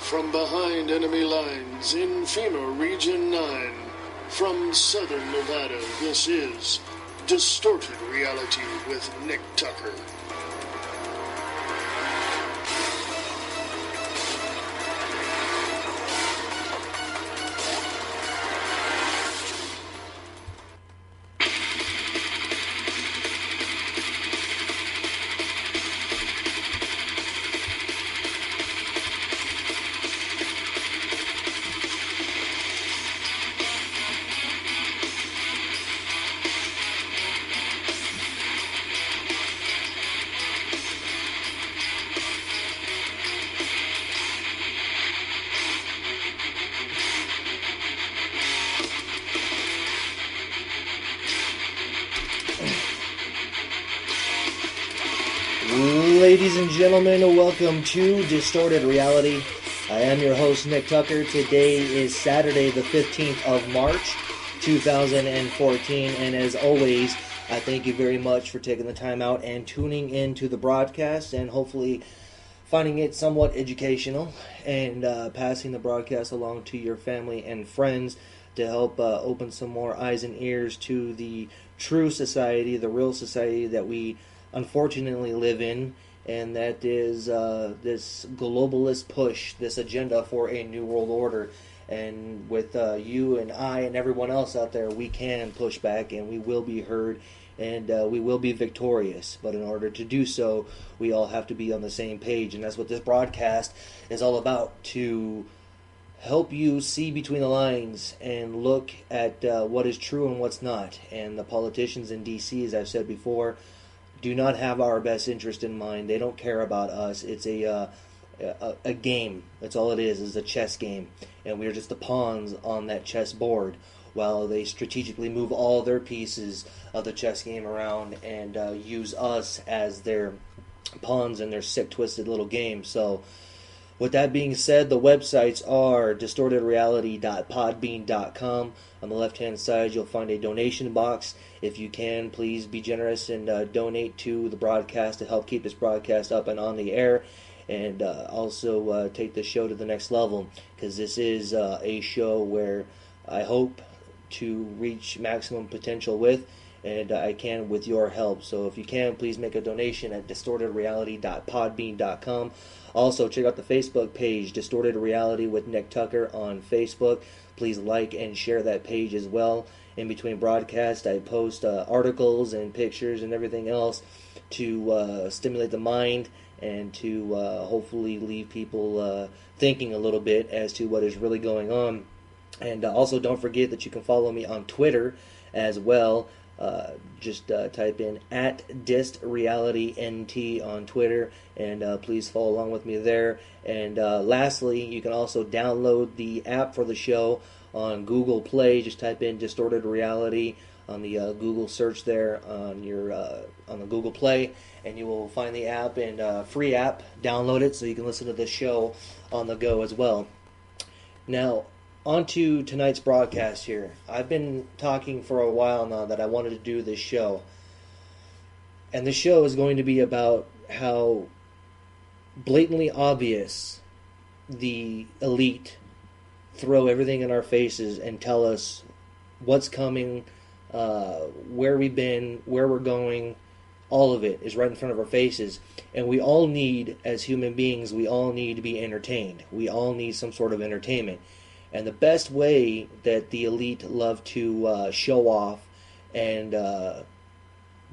From behind enemy lines in FEMA Region 9, from southern Nevada, this is Distorted Reality with Nick Tucker. Ladies and gentlemen, welcome to Distorted Reality. I am your host, Nick Tucker. Today is Saturday, the 15th of March, 2014, and as always, I thank you very much for taking the time out and tuning in to the broadcast and hopefully finding it somewhat educational and passing the broadcast along to your family and friends to help open some more eyes and ears to the true society, the real society that we unfortunately live in, and that is this globalist push, this agenda for a new world order. And with you and I and everyone else out there, we can push back and we will be heard and we will be victorious. But in order to do so, we all have to be on the same page, and that's what this broadcast is all about, to help you see between the lines and look at what is true and what's not. And the politicians in D.C., as I've said before, do not have our best interest in mind. They don't care about us. It's a game. That's all it is a chess game. And we're just the pawns on that chess board while they strategically move all their pieces of the chess game around and use us as their pawns in their sick, twisted little game. So with that being said, the websites are distortedreality.podbean.com. On the left-hand side, you'll find a donation box. If you can, please be generous and donate to the broadcast to help keep this broadcast up and on the air, and also take the show to the next level, because this is a show where I hope to reach maximum potential with, and I can with your help. So if you can, please make a donation at distortedreality.podbean.com. Also, check out the Facebook page, Distorted Reality with Nick Tucker on Facebook. Please like and share that page as well. In between broadcasts, I post articles and pictures and everything else to stimulate the mind and to hopefully leave people thinking a little bit as to what is really going on. And also, don't forget that you can follow me on Twitter as well. Just type in @DistRealityNT on Twitter, and please follow along with me there. And lastly, you can also download the app for the show on Google Play. Just type in Distorted Reality on the Google search there on your on the Google Play, and you will find the app, and free app. Download it so you can listen to the show on the go as well. Now, on to tonight's broadcast here. I've been talking for a while now that I wanted to do this show. And this show is going to be about how blatantly obvious the elite throw everything in our faces and tell us what's coming, where we've been, where we're going. All of it is right in front of our faces. And we all need, as human beings, we all need to be entertained. We all need some sort of entertainment. And the best way that the elite love to show off and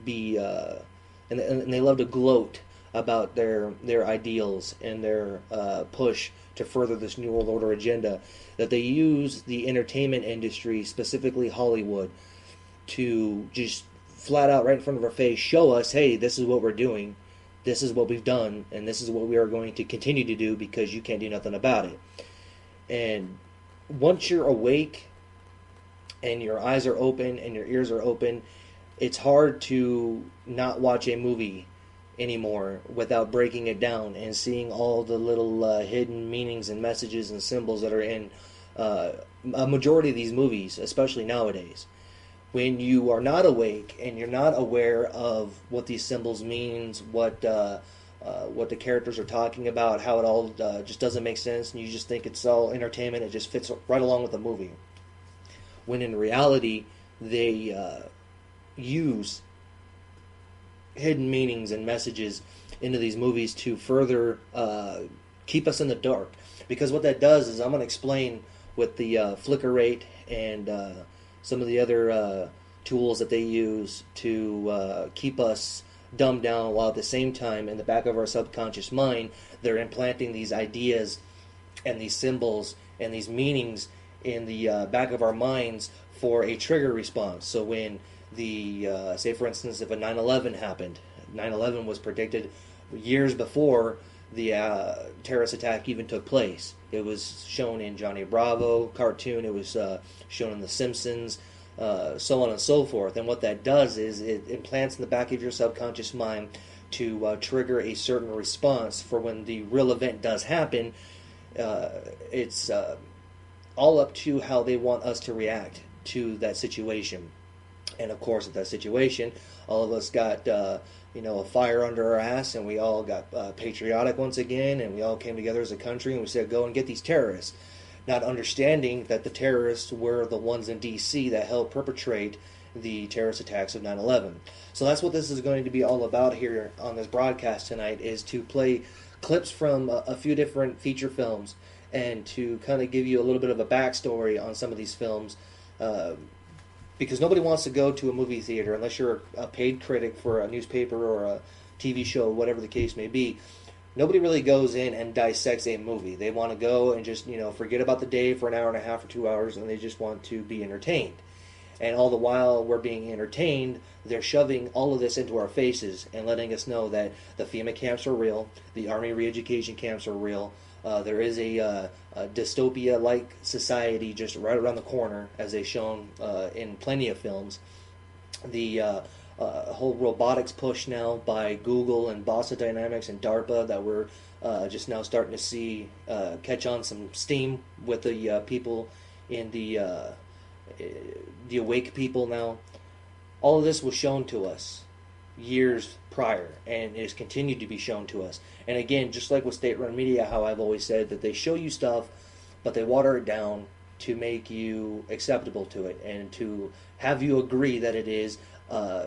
be and they love to gloat about their ideals and their push to further this New World Order agenda, that they use the entertainment industry, specifically Hollywood, to just flat out right in front of our face show us, hey, this is what we're doing, this is what we've done, and this is what we are going to continue to do because you can't do nothing about it. And once you're awake and your eyes are open and your ears are open, it's hard to not watch a movie anymore without breaking it down and seeing all the little hidden meanings and messages and symbols that are in a majority of these movies, especially nowadays. When you are not awake and you're not aware of what these symbols means, what what the characters are talking about, how it all just doesn't make sense, and you just think it's all entertainment. It just fits right along with the movie. When in reality, they use hidden meanings and messages into these movies to further keep us in the dark. Because what that does is, I'm going to explain with the flicker rate and some of the other tools that they use to keep us dumbed down, while at the same time, in the back of our subconscious mind, they're implanting these ideas and these symbols and these meanings in the back of our minds for a trigger response. So when say for instance, if a 9/11 happened, 9/11 was predicted years before the terrorist attack even took place. It was shown in Johnny Bravo cartoon, it was shown in The Simpsons, so on and so forth. And what that does is it implants in the back of your subconscious mind to trigger a certain response for when the real event does happen. It's all up to how they want us to react to that situation. And of course, at that situation, all of us got a fire under our ass, and we all got patriotic once again, and we all came together as a country, and we said, go and get these terrorists. Not understanding that the terrorists were the ones in D.C. that helped perpetrate the terrorist attacks of 9/11. So that's what this is going to be all about here on this broadcast tonight, is to play clips from a few different feature films and to kind of give you a little bit of a backstory on some of these films. Because nobody wants to go to a movie theater unless you're a paid critic for a newspaper or a TV show, whatever the case may be. Nobody really goes in and dissects a movie. They want to go and just, forget about the day for an hour and a half or 2 hours, and they just want to be entertained. And all the while we're being entertained, they're shoving all of this into our faces and letting us know that the FEMA camps are real, the Army re-education camps are real. There is a dystopia-like society just right around the corner, as they've shown in plenty of films. The whole robotics push now by Google and Boston Dynamics and DARPA that we're just now starting to see catch on some steam with the people in the awake people now. All of this was shown to us years prior, and it has continued to be shown to us. And again, just like with state-run media, how I've always said that they show you stuff, but they water it down to make you acceptable to it and to have you agree that it is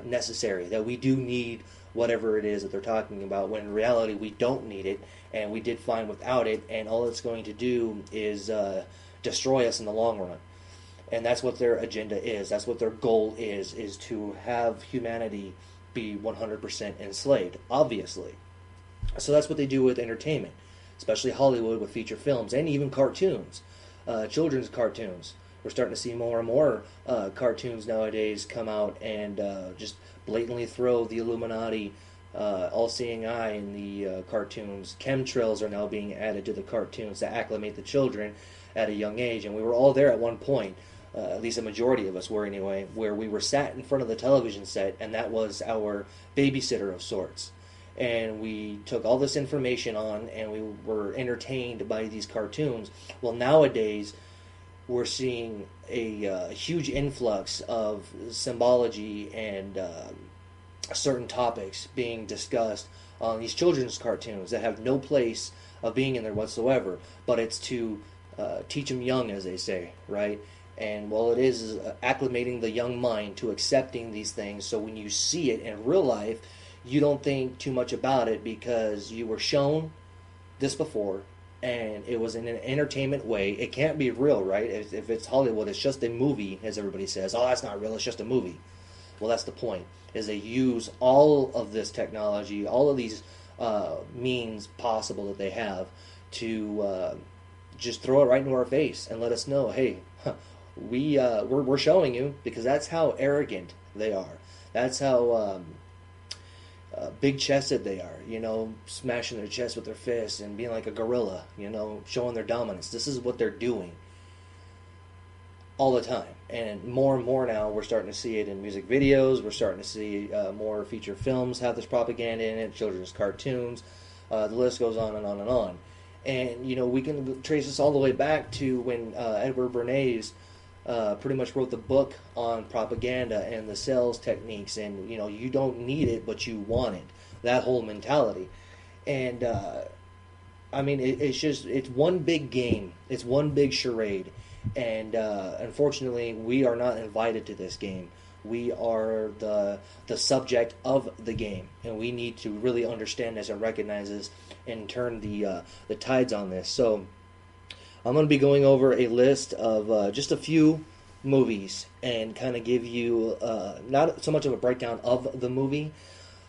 necessary, that we do need whatever it is that they're talking about, when in reality we don't need it, and we did fine without it, and all it's going to do is destroy us in the long run. And that's what their agenda is. That's what their goal is to have humanity be 100% enslaved, obviously. So that's what they do with entertainment, especially Hollywood with feature films and even cartoons, children's cartoons. We're starting to see more and more cartoons nowadays come out and just blatantly throw the Illuminati, all-seeing eye in the cartoons. Chemtrails are now being added to the cartoons to acclimate the children at a young age. And we were all there at one point, at least a majority of us were anyway, where we were sat in front of the television set, and that was our babysitter of sorts. And we took all this information on, and we were entertained by these cartoons. Well, nowadays, we're seeing a huge influx of symbology and certain topics being discussed on these children's cartoons that have no place of being in there whatsoever. But it's to teach them young, as they say, right? And well, it is acclimating the young mind to accepting these things, so when you see it in real life, you don't think too much about it because you were shown this before, and it was in an entertainment way. It can't be real, right? If it's Hollywood, it's just a movie, as everybody says. Oh, that's not real, it's just a movie. Well, that's the point, is they use all of this technology, all of these means possible that they have to just throw it right into our face and let us know, hey, we're showing you, because that's how arrogant they are. That's how big-chested they are, smashing their chest with their fists and being like a gorilla, showing their dominance. This is what they're doing all the time. And more now, we're starting to see it in music videos. We're starting to see more feature films have this propaganda in it, children's cartoons. The list goes on and on and on. And, we can trace this all the way back to when Edward Bernays pretty much wrote the book on propaganda and the sales techniques, and you don't need it but you want it, that whole mentality. And I mean, it's one big game. It's one big charade. And unfortunately, we are not invited to this game. We are the subject of the game, and we need to really understand this and recognize this and turn the tides on this. So I'm going to be going over a list of just a few movies and kind of give you not so much of a breakdown of the movie,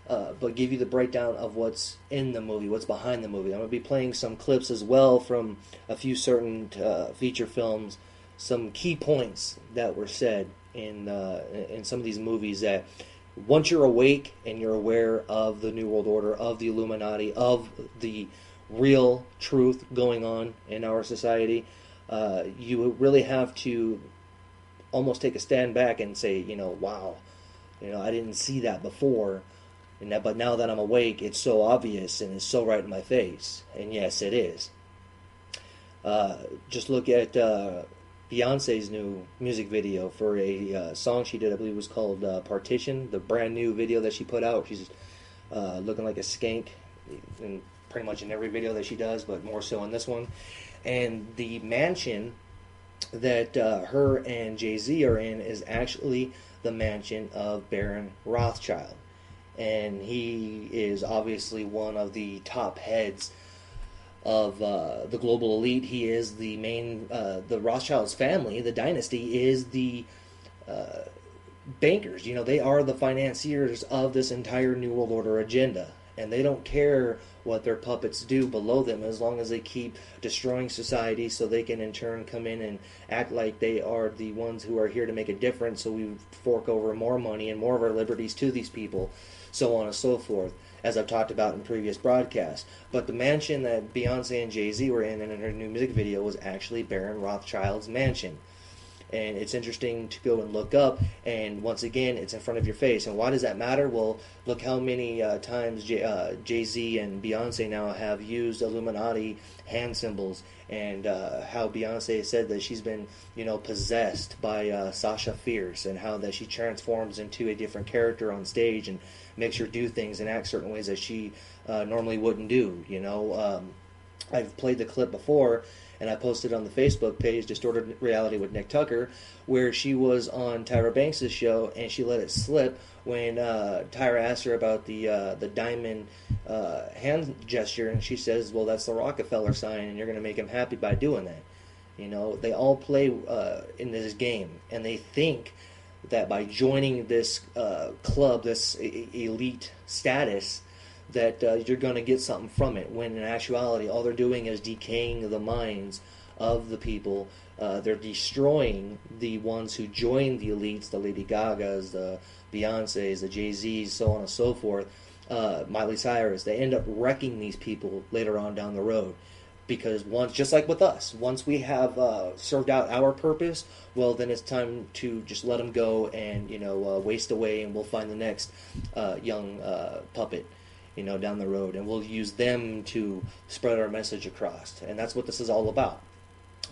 but give you the breakdown of what's in the movie, what's behind the movie. I'm going to be playing some clips as well from a few certain feature films, some key points that were said in some of these movies that once you're awake and you're aware of the New World Order, of the Illuminati, of the real truth going on in our society, you really have to almost take a stand back and say, wow, I didn't see that before, but now that I'm awake, it's so obvious and it's so right in my face. And yes, it is. Just look at Beyonce's new music video for a song she did. I believe it was called Partition, the brand new video that she put out. She's looking like a skank in pretty much in every video that she does, but more so in this one. And the mansion that her and Jay-Z are in is actually the mansion of Baron Rothschild. And he is obviously one of the top heads of the global elite. He is the main, the Rothschild's family, the dynasty, is the bankers. They are the financiers of this entire New World Order agenda. And they don't care what their puppets do below them as long as they keep destroying society so they can in turn come in and act like they are the ones who are here to make a difference, so we fork over more money and more of our liberties to these people, so on and so forth, as I've talked about in previous broadcasts. But the mansion that Beyonce and Jay-Z were in her new music video was actually Baron Rothschild's mansion. And it's interesting to go and look up, and once again, it's in front of your face. And why does that matter? Well, look how many times Jay-Z and Beyonce now have used Illuminati hand symbols, and how Beyonce said that she's been, possessed by Sasha Fierce, and how that she transforms into a different character on stage and makes her do things and act certain ways that she normally wouldn't do. I've played the clip before, and I posted on the Facebook page, Distorted Reality with Nick Tucker, where she was on Tyra Banks' show, and she let it slip when Tyra asked her about the diamond hand gesture, and she says, well, that's the Rockefeller sign, and you're going to make him happy by doing that. They all play in this game, and they think that by joining this club, this elite status, that you're going to get something from it, when in actuality all they're doing is decaying the minds of the people. They're destroying the ones who join the elites, the Lady Gagas, the Beyoncés, the Jay-Z's, so on and so forth, Miley Cyrus. They end up wrecking these people later on down the road, because once, just like with us, once we have served out our purpose, well, then it's time to just let them go and waste away, and we'll find the next young puppet down the road, and we'll use them to spread our message across. And that's what this is all about.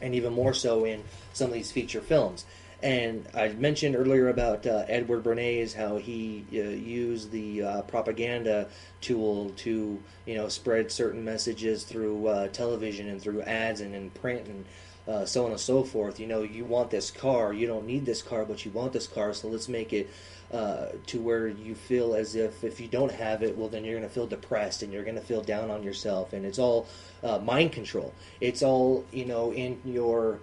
And even more so in some of these feature films. And I mentioned earlier about Edward Bernays, how he used the propaganda tool to, spread certain messages through television and through ads and in print and so on and so forth. You want this car, you don't need this car, but you want this car, so let's make it to where you feel as if you don't have it, well, then you're going to feel depressed and you're going to feel down on yourself. And it's all mind control. It's all, in your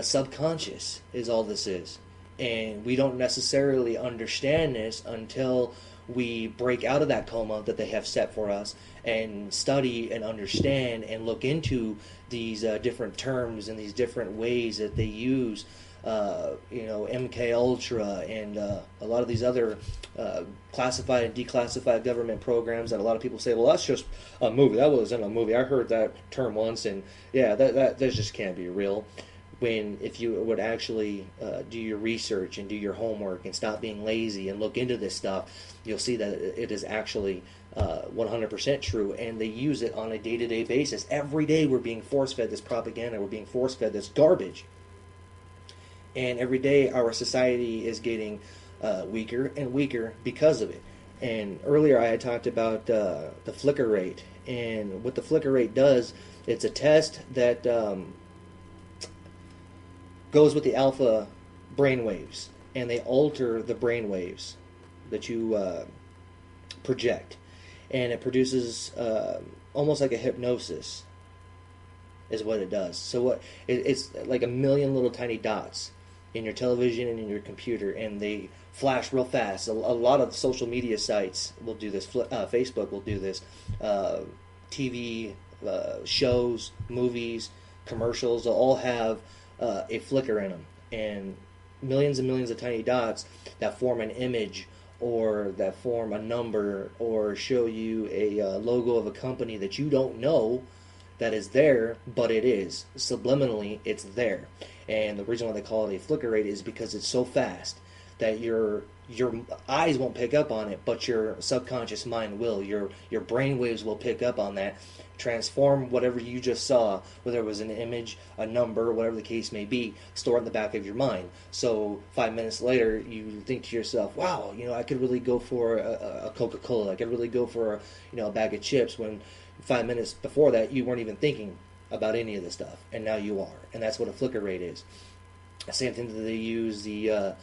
subconscious is all this is. And we don't necessarily understand this until we break out of that coma that they have set for us and study and understand and look into these different terms and these different ways that they use MK Ultra and a lot of these other classified and declassified government programs that a lot of people say, well, that's just a movie. That wasn't a movie. I heard that term once, and yeah, that just can't be real. When if you would actually do your research and do your homework and stop being lazy and look into this stuff, you'll see that it is actually 100% true, and they use it on a day-to-day basis. Every day we're being force-fed this propaganda. We're being force-fed this garbage. And every day our society is getting weaker and weaker because of it. And earlier I had talked about the flicker rate. And what the flicker rate does, it's a test that goes with the alpha brainwaves. And they alter the brainwaves that you project. And it produces almost like a hypnosis is what it does. So it's like a million little tiny dots in your television and in your computer, and they flash real fast. A lot of social media sites will do this. Facebook will do this. TV shows, movies, commercials, they'll all have a flicker in them, and millions of tiny dots that form an image or that form a number or show you a logo of a company that you don't know that is there, but it is. Subliminally, it's there. And the reason why they call it a flicker rate is because it's so fast that your eyes won't pick up on it, but your subconscious mind will. Your brain waves will pick up on that, transform whatever you just saw, whether it was an image, a number, whatever the case may be, store it in the back of your mind. So 5 minutes later, you think to yourself, wow, I could really go for a Coca-Cola. I could really go for a bag of chips, when 5 minutes before that, you weren't even thinking about any of this stuff, and now you are. And that's what a flicker rate is. Same thing that they use the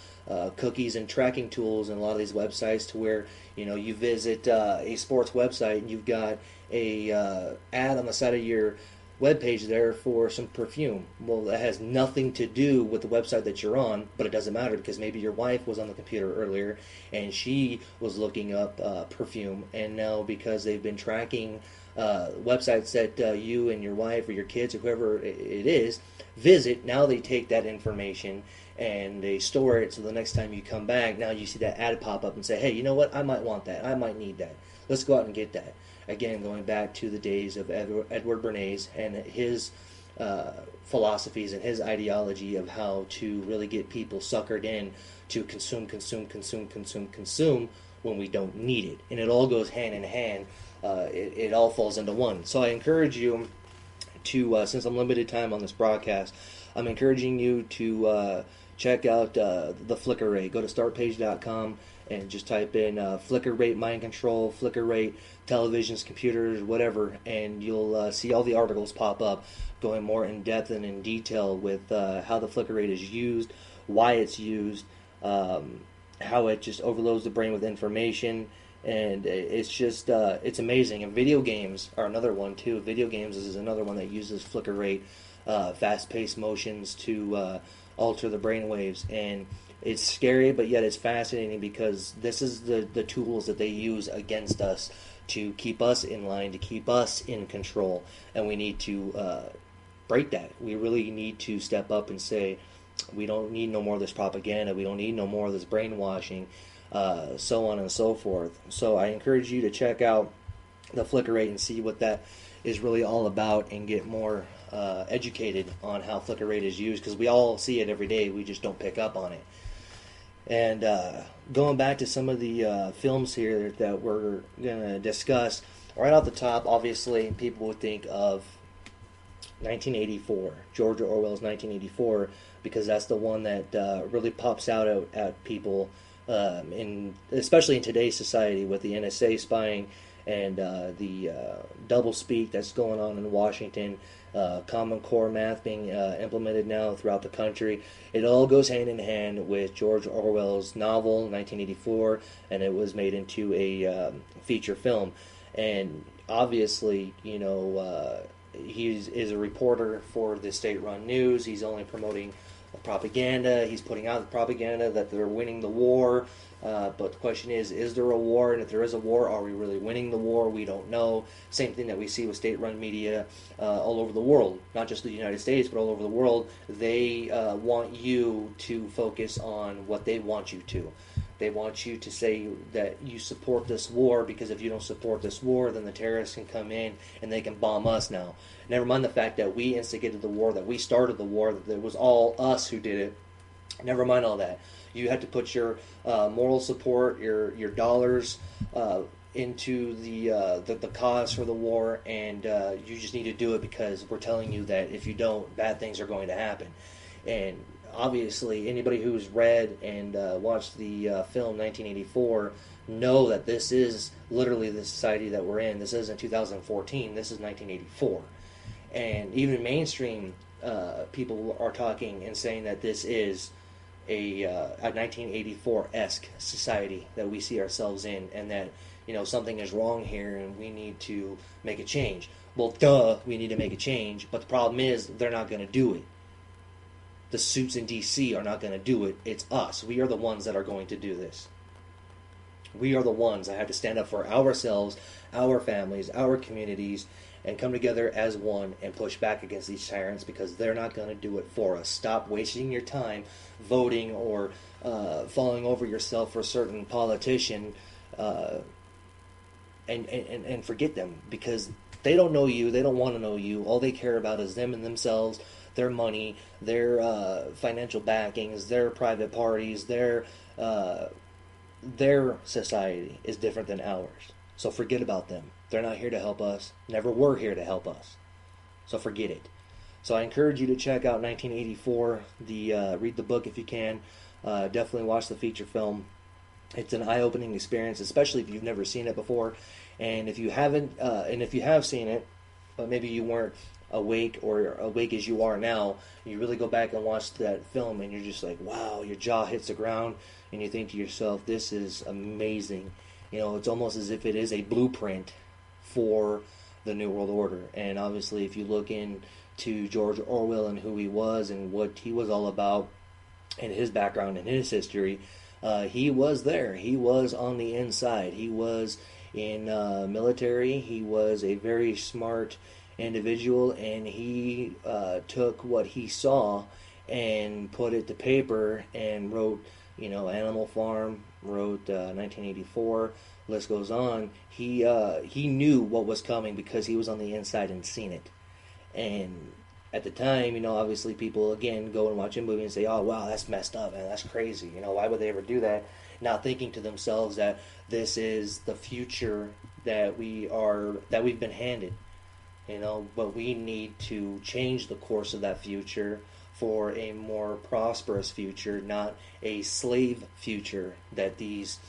cookies and tracking tools in a lot of these websites, to where you visit a sports website and you've got a ad on the side of your webpage there for some perfume. Well, that has nothing to do with the website that you're on, but it doesn't matter, because maybe your wife was on the computer earlier and she was looking up perfume, and now because they've been tracking websites that you and your wife or your kids or whoever it is visit, now they take that information and they store it, so the next time you come back, now you see that ad pop up and say, hey, you know what, I might want that, I might need that, let's go out and get that. Again, going back to the days of Edward Bernays and his philosophies and his ideology of how to really get people suckered in to consume when we don't need it. And it all goes hand in hand. It all falls into one. So I encourage you to, since I'm limited time on this broadcast, I'm encouraging you to check out the flicker rate. Go to startpage.com and just type in flicker rate mind control, flicker rate televisions, computers, whatever, and you'll see all the articles pop up going more in depth and in detail with how the flicker rate is used, why it's used, how it just overloads the brain with information. And it's just, it's amazing. And video games are another one too. Video games is another one that uses flicker rate, fast-paced motions to alter the brain waves. And it's scary, but yet it's fascinating, because this is the tools that they use against us to keep us in line, to keep us in control. And we need to break that. We really need to step up and say, we don't need no more of this propaganda. We don't need no more of this brainwashing. So on and so forth. So I encourage you to check out the flicker rate and see what that is really all about, and get more educated on how flicker rate is used, because we all see it every day, we just don't pick up on it. And going back to some of the films here that we're going to discuss, right off the top, obviously people would think of 1984, George Orwell's 1984, because that's the one that really pops out at people, especially in today's society, with the NSA spying and the doublespeak that's going on in Washington, Common Core math being implemented now throughout the country. It all goes hand in hand with George Orwell's novel, 1984, and it was made into a feature film. And obviously, he is a reporter for the state-run news. He's only promoting propaganda. He's putting out the propaganda that they're winning the war. But the question is there a war? And if there is a war, are we really winning the war? We don't know. Same thing that we see with state-run media all over the world, not just the United States, but all over the world. They want you to focus on what they want you to. They want you to say that you support this war, because if you don't support this war, then the terrorists can come in and they can bomb us now. Never mind the fact that we instigated the war, that we started the war, that it was all us who did it. Never mind all that. You have to put your moral support, your dollars into the cause for the war, and you just need to do it, because we're telling you that if you don't, bad things are going to happen. And obviously, anybody who's read and watched the film 1984 know that this is literally the society that we're in. This isn't 2014. This is 1984. And even mainstream people are talking and saying that this is a 1984-esque society that we see ourselves in, and that, you know, something is wrong here and we need to make a change. Well, duh, we need to make a change, but the problem is they're not going to do it. The suits in D.C. are not going to do it. It's us. We are the ones that are going to do this. We are the ones that have to stand up for ourselves, our families, our communities, and come together as one and push back against these tyrants, because they're not going to do it for us. Stop wasting your time voting or falling over yourself for a certain politician, and forget them, because they don't know you. They don't want to know you. All they care about is them and themselves, their money, their financial backings, their private parties, their society is different than ours. So forget about them. They're not here to help us. Never were here to help us. So forget it. So I encourage you to check out 1984. Read the book if you can. Definitely watch the feature film. It's an eye-opening experience, especially if you've never seen it before. And if you haven't, and if you have seen it, but maybe you weren't awake as you are now, you really go back and watch that film and you're just like, wow, your jaw hits the ground and you think to yourself, this is amazing. You know, it's almost as if it is a blueprint for the New World Order. And obviously, if you look into George Orwell and who he was and what he was all about and his background and his history, he was there. He was on the inside. He was in military. He was a very smart individual, and he took what he saw and put it to paper and wrote, you know, Animal Farm, wrote 1984, list goes on. He knew what was coming because he was on the inside and seen it. And at the time, you know, obviously people, again, go and watch a movie and say, oh, wow, that's messed up, and that's crazy. You know, why would they ever do that? Not thinking to themselves that this is the future that we've been handed. You know, but we need to change the course of that future for a more prosperous future, not a slave future that these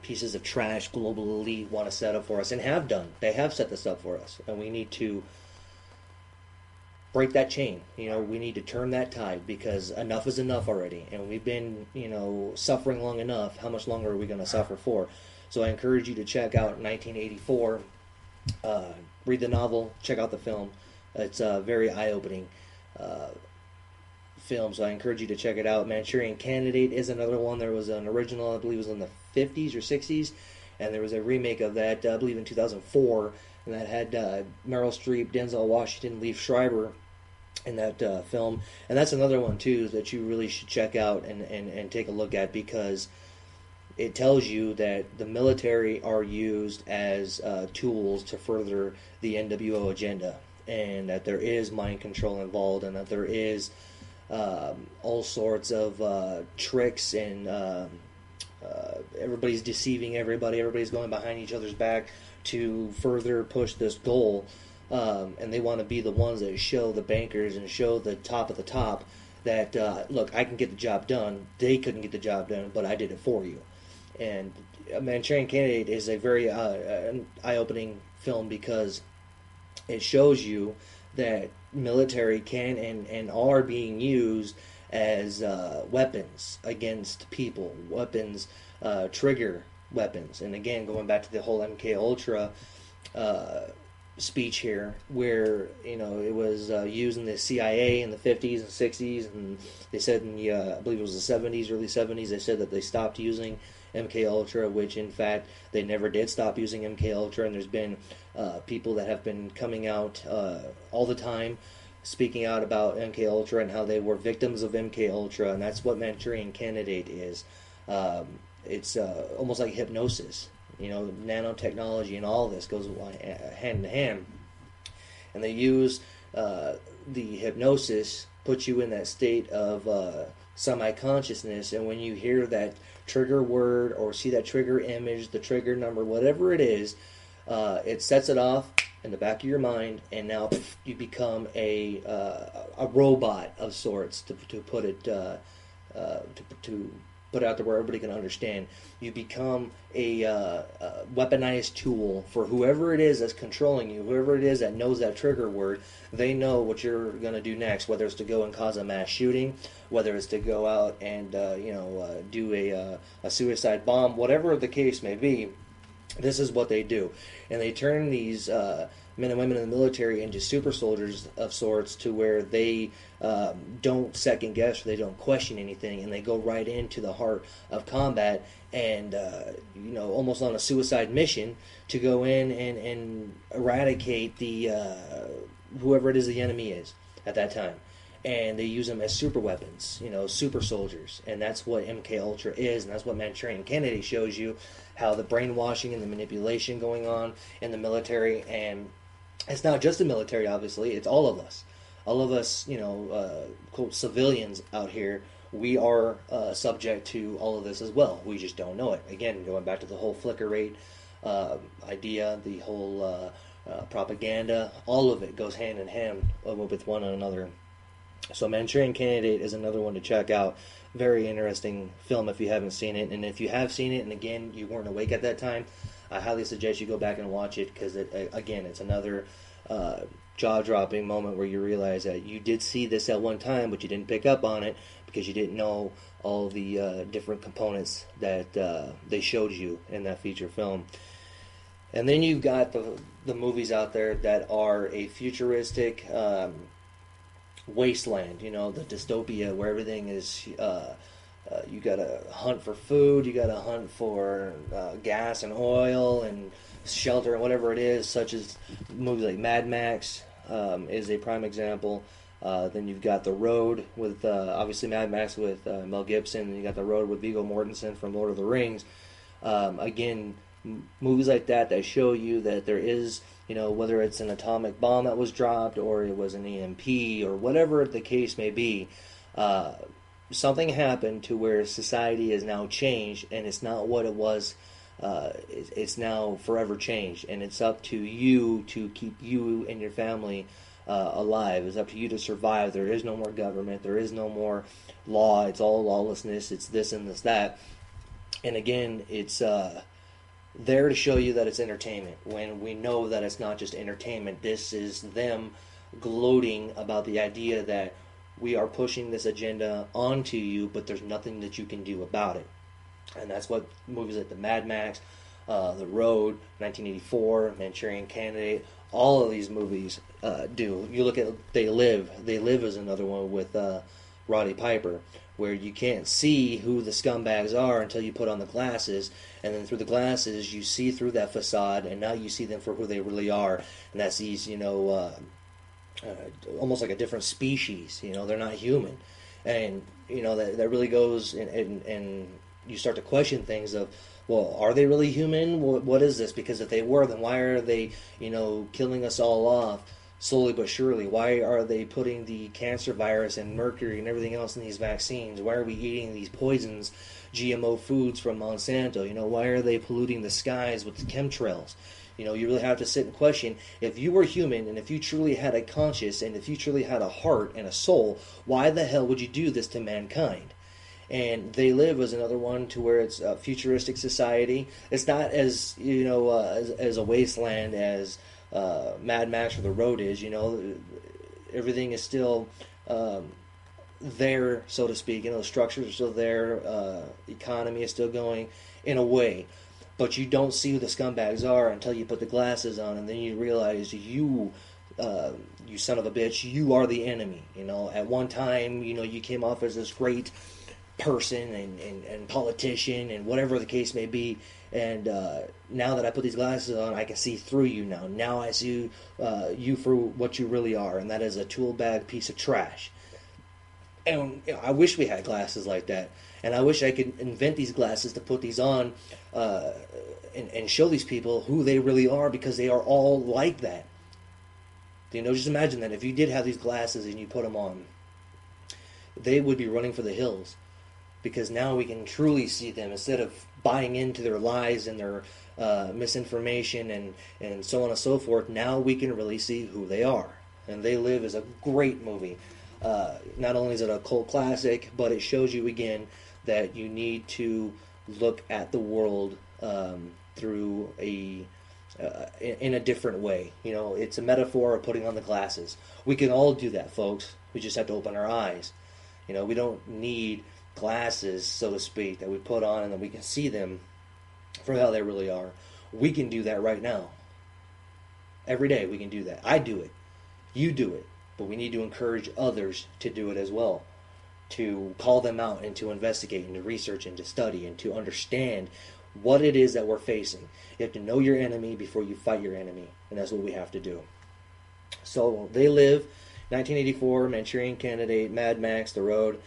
pieces of trash global elite want to set up for us, and have done. They have set this up for us, and we need to break that chain. You know, we need to turn that tide, because enough is enough already, and we've been, you know, suffering long enough. How much longer are we going to suffer for? So I encourage you to check out 1984. Read the novel, check out the film. It's a very eye-opening film, so I encourage you to check it out. Manchurian Candidate is another one. There was an original, I believe it was in the 50s or 60s, and there was a remake of that, I believe in 2004, and that had Meryl Streep, Denzel Washington, Liev Schreiber in that film. And that's another one, too, that you really should check out and take a look at, because it tells you that the military are used as tools to further the NWO agenda, and that there is mind control involved, and that there is all sorts of tricks, and everybody's deceiving everybody. Everybody's going behind each other's back to further push this goal, and they want to be the ones that show the bankers and show the top of the top that, look, I can get the job done. They couldn't get the job done, but I did it for you. And Manchurian Candidate is a very eye-opening film, because it shows you that military can and are being used as weapons against people, weapons, trigger weapons. And again, going back to the whole MK Ultra speech here, where, you know, it was used in the CIA in the 50s and 60s, and they said in the, I believe it was the 70s, early 70s, they said that they stopped using MK Ultra, which in fact they never did stop using MK Ultra, and there's been people that have been coming out all the time speaking out about MK Ultra and how they were victims of MK Ultra, and that's what Manchurian Candidate is. It's almost like hypnosis. You know, nanotechnology and all this goes hand in hand, and they use the hypnosis, put you in that state of semi-consciousness, and when you hear that trigger word or see that trigger image, the trigger number, whatever it is, it sets it off in the back of your mind, and now you become a robot of sorts, to put it put it out there where everybody can understand. You become a weaponized tool for whoever it is that's controlling you, whoever it is that knows that trigger word. They know what you're going to do next, whether it's to go and cause a mass shooting, whether it's to go out and do a suicide bomb, whatever the case may be. This is what they do, and they turn these men and women in the military into super soldiers of sorts, to where they don't second guess, they don't question anything, and they go right into the heart of combat, and almost on a suicide mission to go in and eradicate the whoever it is the enemy is at that time. And they use them as super weapons, super soldiers. And that's what MK Ultra is, and that's what Manchurian Candidate shows you, how the brainwashing and the manipulation going on in the military. And it's not just the military, obviously, it's all of us. All of us, quote, civilians out here, we are subject to all of this as well. We just don't know it. Again, going back to the whole flicker rate idea, the whole propaganda, all of it goes hand in hand with one another. So Manchurian Candidate is another one to check out. Very interesting film if you haven't seen it. And if you have seen it, and again, you weren't awake at that time, I highly suggest you go back and watch it, because, it's another jaw-dropping moment where you realize that you did see this at one time, but you didn't pick up on it because you didn't know all the different components that they showed you in that feature film. And then you've got the movies out there that are a futuristic wasteland, the dystopia where everything is, you gotta hunt for food, you gotta hunt for gas and oil and shelter and whatever it is, such as movies like Mad Max is a prime example. Then you've got The Road with, obviously Mad Max with Mel Gibson, and you got The Road with Viggo Mortensen from Lord of the Rings. Again, movies like that show you that there is, whether it's an atomic bomb that was dropped, or it was an EMP, or whatever the case may be, something happened to where society is now changed, and it's not what it was. It's now forever changed, and it's up to you to keep you and your family alive. It's up to you to survive. There is no more government. There is no more law. It's all lawlessness. It's this and this, that. And again, it's there to show you that it's entertainment, when we know that it's not just entertainment. This is them gloating about the idea that we are pushing this agenda onto you, but there's nothing that you can do about it. And that's what movies like the Mad Max, The Road, 1984, Manchurian Candidate, all of these movies do. You look at They Live. They Live is another one with Roddy Piper, where you can't see who the scumbags are until you put on the glasses, and then through the glasses you see through that facade, and now you see them for who they really are, and that's these, almost like a different species. They're not human, and that really goes and you start to question things of, well, are they really human? What is this? Because if they were, then why are they, killing us all off slowly but surely? Why are they putting the cancer virus and mercury and everything else in these vaccines? Why are we eating these poisons, GMO foods from Monsanto? Why are they polluting the skies with the chemtrails? You really have to sit and question, if you were human, and if you truly had a conscience, and if you truly had a heart and a soul, why the hell would you do this to mankind? And They Live is another one to where it's a futuristic society. It's not as, as a wasteland as Mad Max or The Road is. Everything is still there, so to speak. The structures are still there. Economy is still going in a way. But you don't see who the scumbags are until you put the glasses on, and then you realize you son of a bitch, you are the enemy. At one time, you came off as this great person and politician and whatever the case may be, and now that I put these glasses on, I can see through you now. Now I see you for what you really are, and that is a tool bag piece of trash. And I wish we had glasses like that, and I wish I could invent these glasses to put these on and show these people who they really are, because they are all like that. Just imagine that if you did have these glasses and you put them on, they would be running for the hills, because now we can truly see them instead of buying into their lies and their misinformation and so on and so forth. Now we can really see who they are. And They Live is a great movie. Not only is it a cult classic, but it shows you again that you need to look at the world through in a different way. It's a metaphor of putting on the glasses. We can all do that, folks. We just have to open our eyes. We don't need glasses, so to speak, that we put on and then we can see them for how they really are. We can do that right now. Every day we can do that. I do it. You do it. But we need to encourage others to do it as well. To call them out and to investigate and to research and to study and to understand what it is that we're facing. You have to know your enemy before you fight your enemy. And that's what we have to do. So They Live, 1984, Manchurian Candidate, Mad Max, The Road.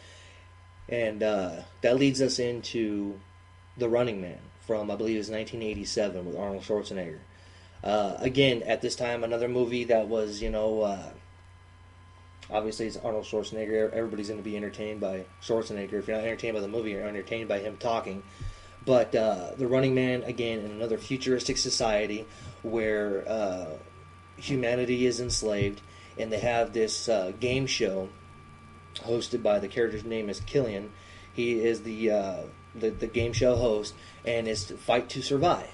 And that leads us into The Running Man from, I believe it was 1987 with Arnold Schwarzenegger. Again, at this time, another movie that was, obviously it's Arnold Schwarzenegger. Everybody's going to be entertained by Schwarzenegger. If you're not entertained by the movie, you're entertained by him talking. But The Running Man, again, in another futuristic society where humanity is enslaved, and they have this game show hosted by the character's name is Killian. He is the game show host, and it's Fight to Survive.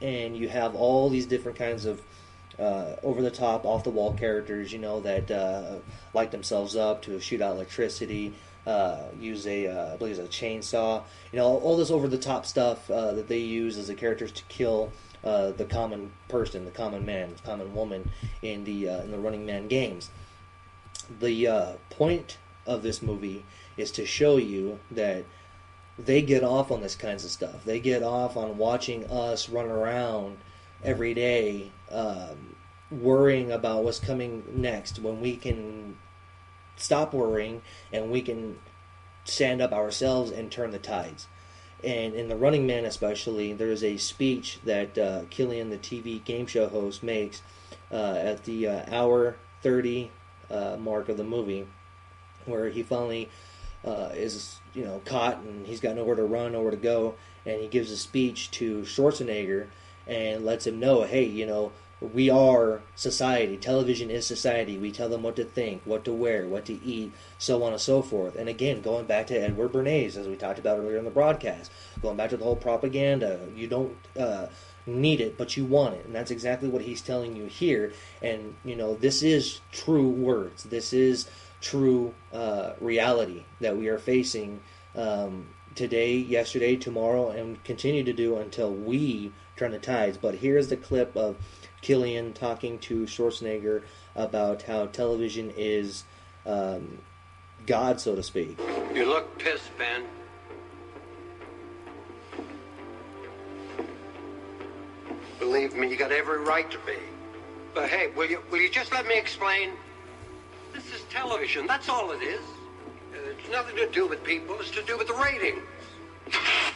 And you have all these different kinds of over-the-top, off-the-wall characters, that light themselves up to shoot out electricity, use I believe it's a chainsaw, all this over-the-top stuff that they use as the characters to kill the common person, the common man, the common woman in the Running Man games. The point of this movie is to show you that they get off on this kinds of stuff. They get off on watching us run around every day worrying about what's coming next when we can stop worrying and we can stand up ourselves and turn the tides. And in The Running Man especially, there's a speech that Killian, the TV game show host, makes at the hour 30 mark of the movie, where he finally is caught and he's got nowhere to run, nowhere to go, and he gives a speech to Schwarzenegger and lets him know, hey, we are society. Television is society. We tell them what to think, what to wear, what to eat, so on and so forth. And again, going back to Edward Bernays, as we talked about earlier in the broadcast, going back to the whole propaganda, you don't need it, but you want it. And that's exactly what he's telling you here. And, this is true words. This is true reality that we are facing today, yesterday, tomorrow, and continue to do until we turn the tides. But here's the clip of Killian talking to Schwarzenegger about how television is God, so to speak. You look pissed, Ben. Believe me, you got every right to be. But hey, will you just let me explain? This is television, that's all it is. It's nothing to do with people, it's to do with the ratings.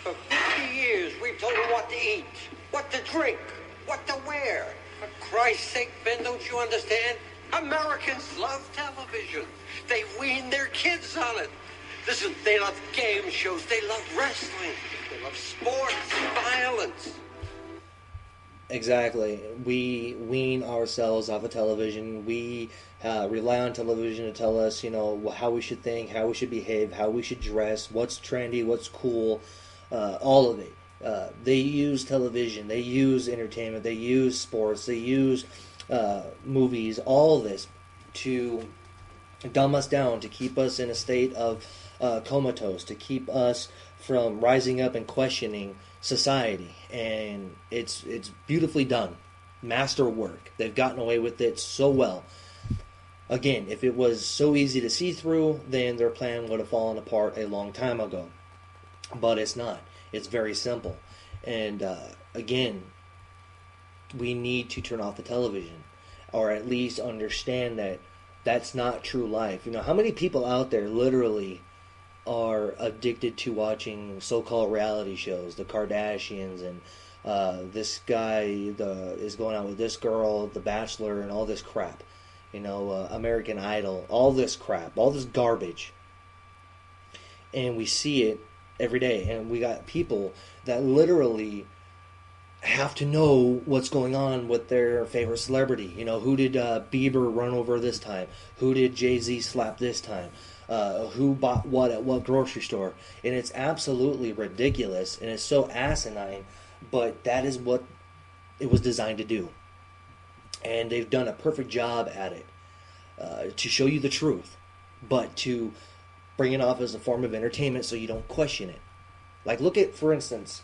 For 50 years, we've told them what to eat, what to drink, what to wear. For Christ's sake, Ben, don't you understand? Americans love television. They wean their kids on it. Listen, they love game shows, they love wrestling, they love sports, violence. Exactly. We wean ourselves off of television. We rely on television to tell us, how we should think, how we should behave, how we should dress, what's trendy, what's cool, all of it. They use television, they use entertainment, they use sports, they use movies, all of this to dumb us down, to keep us in a state of comatose, to keep us from rising up and questioning society. And it's beautifully done. Masterwork. They've gotten away with it so well. Again, if it was so easy to see through, then their plan would have fallen apart a long time ago. But it's not. It's very simple. And again, we need to turn off the television, or at least understand that that's not true life. How many people out there literally are addicted to watching so-called reality shows, the Kardashians, and this guy is going out with this girl, The Bachelor, and all this crap. American Idol, all this crap, all this garbage. And we see it every day. And we got people that literally have to know what's going on with their favorite celebrity. Who did Bieber run over this time? Who did Jay-Z slap this time? who bought what at what grocery store. And it's absolutely ridiculous, and it's so asinine, but that is what it was designed to do. And they've done a perfect job at it, to show you the truth, but to bring it off as a form of entertainment so you don't question it. Like, look at, for instance,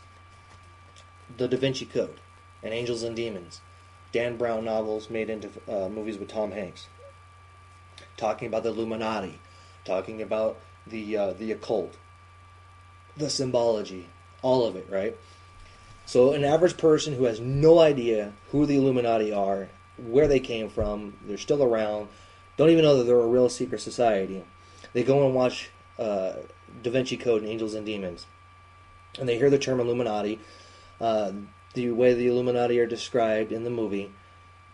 the Da Vinci Code and Angels and Demons. Dan Brown novels made into movies with Tom Hanks. Talking about the Illuminati. Talking about the occult. The symbology. All of it, right? So an average person who has no idea who the Illuminati are, where they came from, they're still around, don't even know that they're a real secret society. They go and watch Da Vinci Code and Angels and Demons. And they hear the term Illuminati, the way the Illuminati are described in the movie.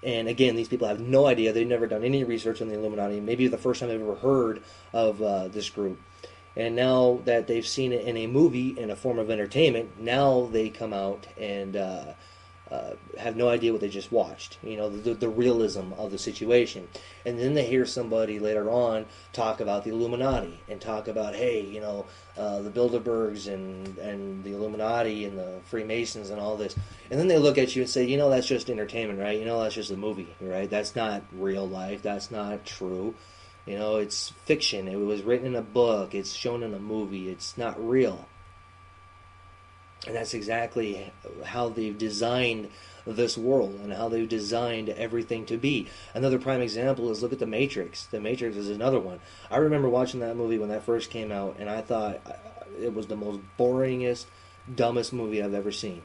And again, these people have no idea. They've never done any research on the Illuminati. Maybe the first time they've ever heard of this group. And now that they've seen it in a movie, in a form of entertainment, now they come out and have no idea what they just watched. You know, the realism of the situation. And then they hear somebody later on talk about the Illuminati and talk about, hey, you know, the Bilderbergs and the Illuminati and the Freemasons and all this. And then they look at you and say, you know, that's just entertainment, right? You know, that's just a movie, right? That's not real life. That's not true. You know, it's fiction. It was written in a book. It's shown in a movie. It's not real. And that's exactly how they've designed this world and how they've designed everything to be. Another prime example is look at The Matrix. The Matrix is another one. I remember watching that movie when that first came out, and I thought it was the most boringest, dumbest movie I've ever seen.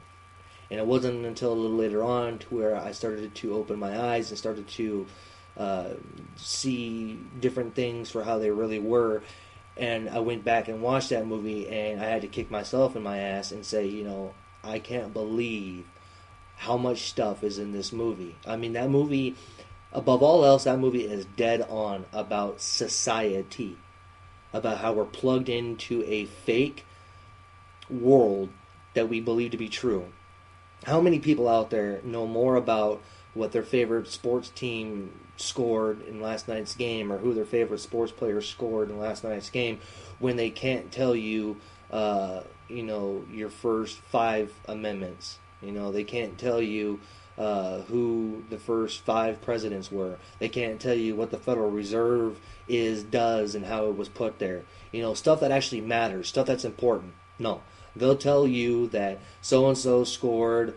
And it wasn't until a little later on to where I started to open my eyes and started to see different things for how they really were. And I went back and watched that movie, and I had to kick myself in my ass and say, you know, I can't believe how much stuff is in this movie. I mean, that movie, above all else, that movie is dead on about society, about how we're plugged into a fake world that we believe to be true. How many people out there know more about what their favorite sports team scored in last night's game, or who their favorite sports player scored in last night's game, when they can't tell you, you know, your first 5 amendments? You know, they can't tell you who the first 5 presidents were. They can't tell you what the Federal Reserve does, and how it was put there. You know, stuff that actually matters, stuff that's important. No. They'll tell you that so-and-so scored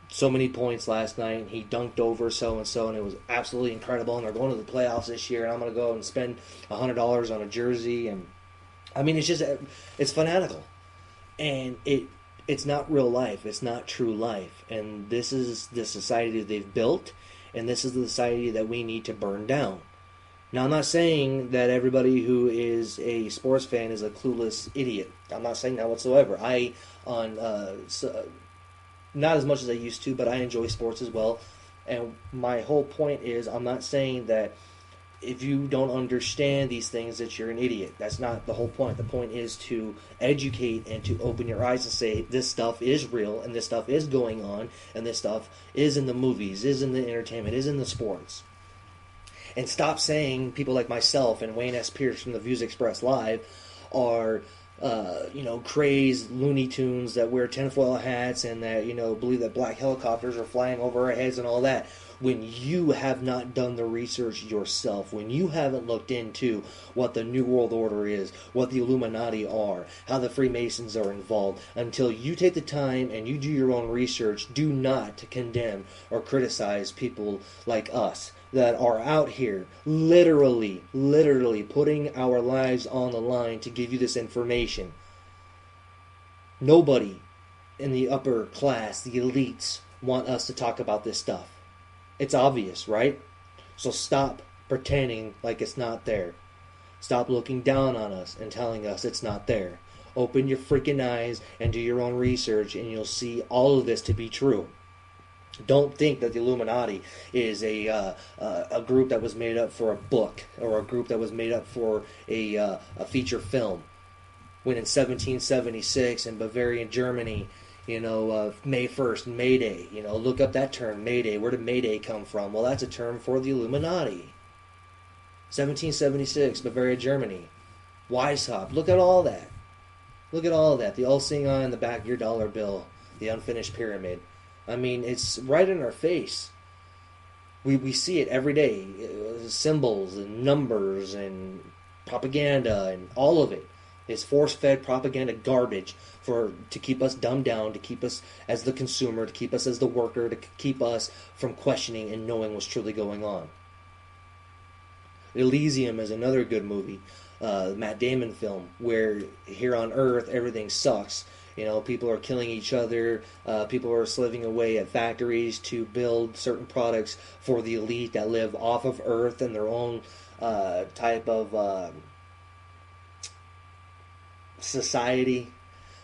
so many points last night, and he dunked over so-and-so, and it was absolutely incredible, and they're going to the playoffs this year, and I'm going to go and spend $100 on a jersey. And I mean, it's fanatical. And it's not real life. It's not true life. And this is the society that they've built, and this is the society that we need to burn down. Now, I'm not saying that everybody who is a sports fan is a clueless idiot. I'm not saying that whatsoever. Not as much as I used to, but I enjoy sports as well. And my whole point is, I'm not saying that if you don't understand these things that you're an idiot. That's not the whole point. The point is to educate and to open your eyes and say, this stuff is real, and this stuff is going on, and this stuff is in the movies, is in the entertainment, is in the sports. And stop saying people like myself and Wayne S. Pierce from the Views Express Live are crazed Looney Tunes that wear tinfoil hats and that, believe that black helicopters are flying over our heads and all that. When you have not done the research yourself, when you haven't looked into what the New World Order is, what the Illuminati are, how the Freemasons are involved, until you take the time and you do your own research, do not condemn or criticize people like us that are out here literally putting our lives on the line to give you this information. Nobody in the upper class, the elites, want us to talk about this stuff. It's obvious, right? So stop pretending like it's not there. Stop looking down on us and telling us it's not there. Open your freaking eyes and do your own research, and you'll see all of this to be true. Don't think that the Illuminati is a group that was made up for a book, or a group that was made up for a feature film. When in 1776 in Bavarian Germany, May 1st, May Day, look up that term, May Day. Where did May Day come from? Well, that's a term for the Illuminati. 1776, Bavaria, Germany. Weishaupt. Look at all that. Look at all that. The all-seeing eye on the back of your dollar bill. The unfinished pyramid. I mean, it's right in our face. We see it every day. Symbols and numbers and propaganda and all of it. It's force-fed propaganda garbage to keep us dumbed down, to keep us as the consumer, to keep us as the worker, to keep us from questioning and knowing what's truly going on. Elysium is another good movie, Matt Damon film, where here on Earth everything sucks. You know, people are killing each other. People are slaving away at factories to build certain products for the elite that live off of Earth and their own type of society,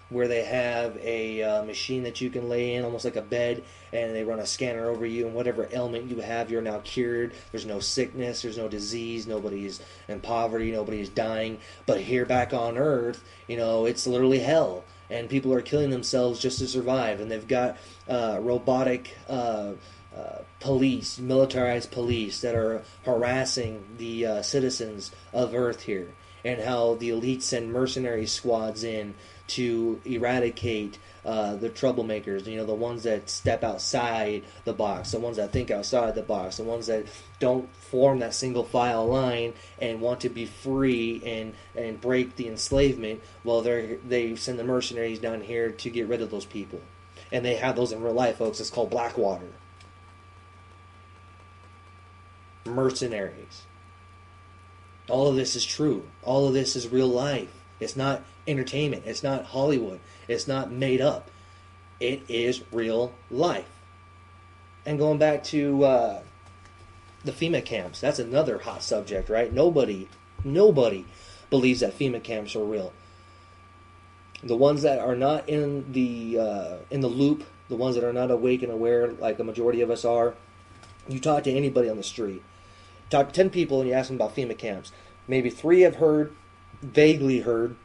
where they have a machine that you can lay in, almost like a bed, and they run a scanner over you, and whatever ailment you have, you're now cured. There's no sickness, there's no disease, nobody's in poverty, nobody's dying. But here back on Earth, you know, it's literally hell. And people are killing themselves just to survive. And they've got robotic police, militarized police that are harassing the citizens of Earth here. And how the elite send mercenary squads in to eradicate the troublemakers. You know, the ones that step outside the box, the ones that think outside the box, the ones that don't form that single file line and want to be free and break the enslavement. Well, they send the mercenaries down here to get rid of those people. And they have those in real life, folks. It's called Blackwater. Mercenaries. All of this is true. All of this is real life. It's not entertainment. It's not Hollywood. It's not made up. It is real life. And going back to the FEMA camps, that's another hot subject, right? Nobody believes that FEMA camps are real. The ones that are not in the loop, the ones that are not awake and aware, like a majority of us are, you talk to anybody on the street. Talk to 10 people and you ask them about FEMA camps. Maybe 3 have vaguely heard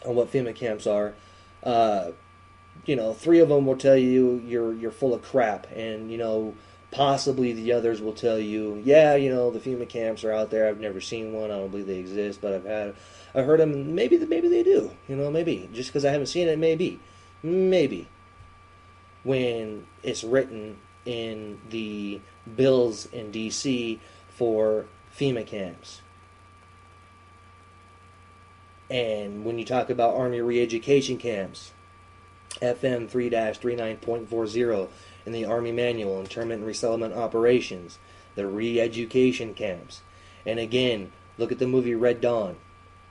on what FEMA camps are. 3 of them will tell you you're full of crap, and possibly the others will tell you, yeah, the FEMA camps are out there. I've never seen one. I don't believe they exist, but I've heard them. Maybe they do. Maybe just because I haven't seen it, maybe when it's written in the bills in D.C. for FEMA camps. And when you talk about Army re-education camps, FM 3-39.40 in the Army Manual, Internment and Resettlement Operations, the re-education camps. And again, look at the movie Red Dawn.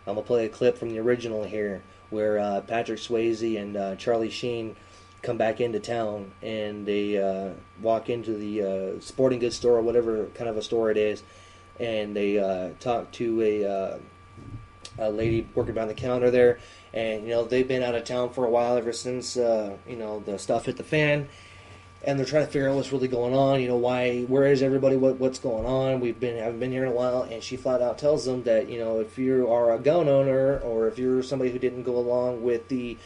I'm going to play a clip from the original here, where Patrick Swayze and Charlie Sheen come back into town, and they walk into the sporting goods store, or whatever kind of a store it is, and they talk to a lady working behind the counter there, and they've been out of town for a while, ever since the stuff hit the fan, and they're trying to figure out what's really going on. Where is everybody, what's going on? Haven't been here in a while. And she flat out tells them that if you are a gun owner, or if you're somebody who didn't go along with the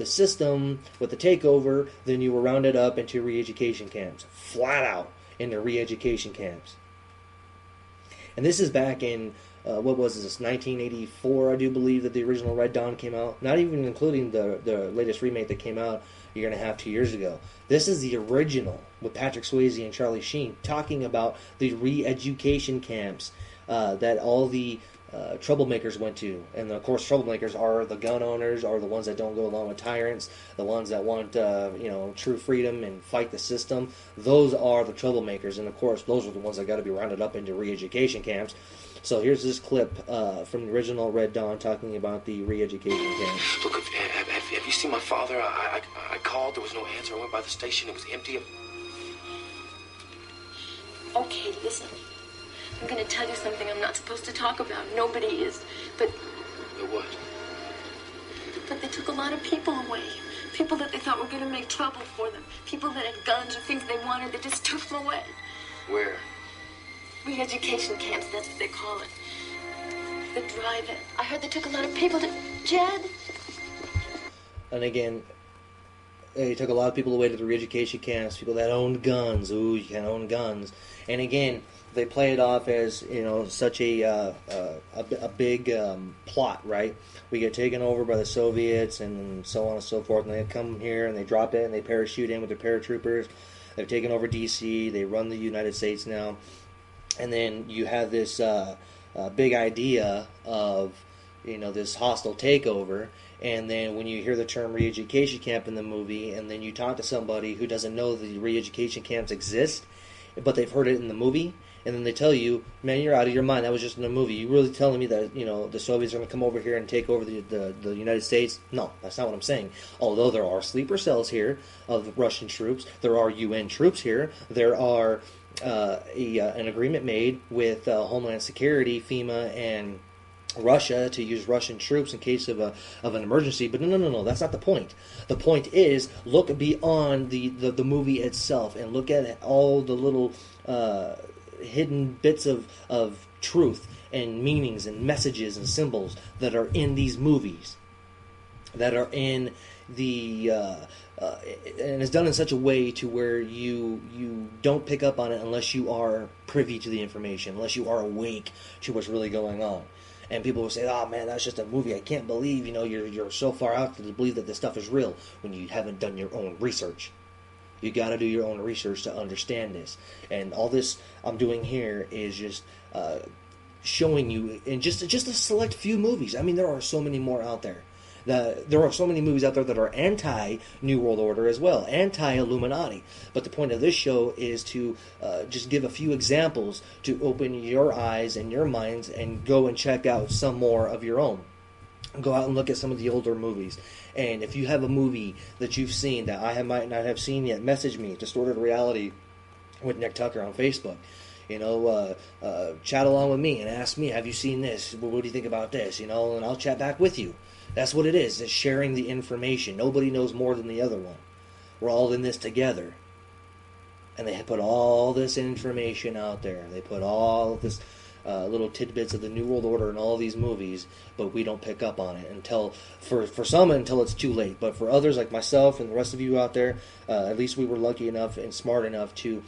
system, with the takeover, then you were rounded up into re-education camps. Flat out into re-education camps. And this is back in, what was this, 1984, I do believe, that the original Red Dawn came out. Not even including the latest remake that came out a year and a half, 2 years ago. This is the original, with Patrick Swayze and Charlie Sheen, talking about the re-education camps that all the troublemakers went to. And of course, troublemakers are the gun owners, are the ones that don't go along with tyrants, the ones that want true freedom and fight the system. Those are the troublemakers, and of course those are the ones that got to be rounded up into re-education camps. So here's this clip from the original Red Dawn talking about the re-education camps. Look, have you seen my father? I called, there was no answer. I went by the station, it was empty. Okay, listen. I'm going to tell you something I'm not supposed to talk about. Nobody is, but... What? But they took a lot of people away. People that they thought were going to make trouble for them. People that had guns or things they wanted, they just took them away. Where? Re-education camps, that's what they call it. The drive-in. I heard they took a lot of people to... Jed? And again, They took a lot of people away to the re-education camps, people that owned guns. Ooh, you can't own guns. And again, they play it off as, such a big plot, right? We get taken over by the Soviets and so on and so forth, and they come here and they drop in and they parachute in with their paratroopers. They've taken over D.C., they run the United States now, and then you have this big idea of, this hostile takeover. And then when you hear the term re-education camp in the movie, and then you talk to somebody who doesn't know the re-education camps exist, but they've heard it in the movie, and then they tell you, man, you're out of your mind, that was just in a movie. You really telling me that, the Soviets are going to come over here and take over the United States? No, that's not what I'm saying. Although there are sleeper cells here of Russian troops, there are UN troops here, there are an agreement made with Homeland Security, FEMA, and Russia to use Russian troops in case of an emergency. But no, that's not the point. The point is, look beyond the movie itself and look at all the little hidden bits of truth and meanings and messages and symbols that are in these movies, that are in the and it's done in such a way to where you don't pick up on it unless you are privy to the information, unless you are awake to what's really going on. And people will say, "Oh man, that's just a movie. I can't believe you're so far out to believe that this stuff is real when you haven't done your own research." You got to do your own research to understand this. And all this I'm doing here is just showing you in just a select few movies. I mean, there are so many more out there. There are so many movies out there that are anti-New World Order as well, anti-Illuminati. But the point of this show is to just give a few examples to open your eyes and your minds and go and check out some more of your own. Go out and look at some of the older movies. And if you have a movie that you've seen that I might not have seen yet, message me, Distorted Reality with Nick Tucker on Facebook. Chat along with me and ask me, have you seen this? What do you think about this? And I'll chat back with you. That's what it is. It's sharing the information. Nobody knows more than the other one. We're all in this together. And they put all this information out there. They put all of this little tidbits of the New World Order in all these movies, but we don't pick up on it until, for some, until it's too late. But for others like myself and the rest of you out there, at least we were lucky enough and smart enough to,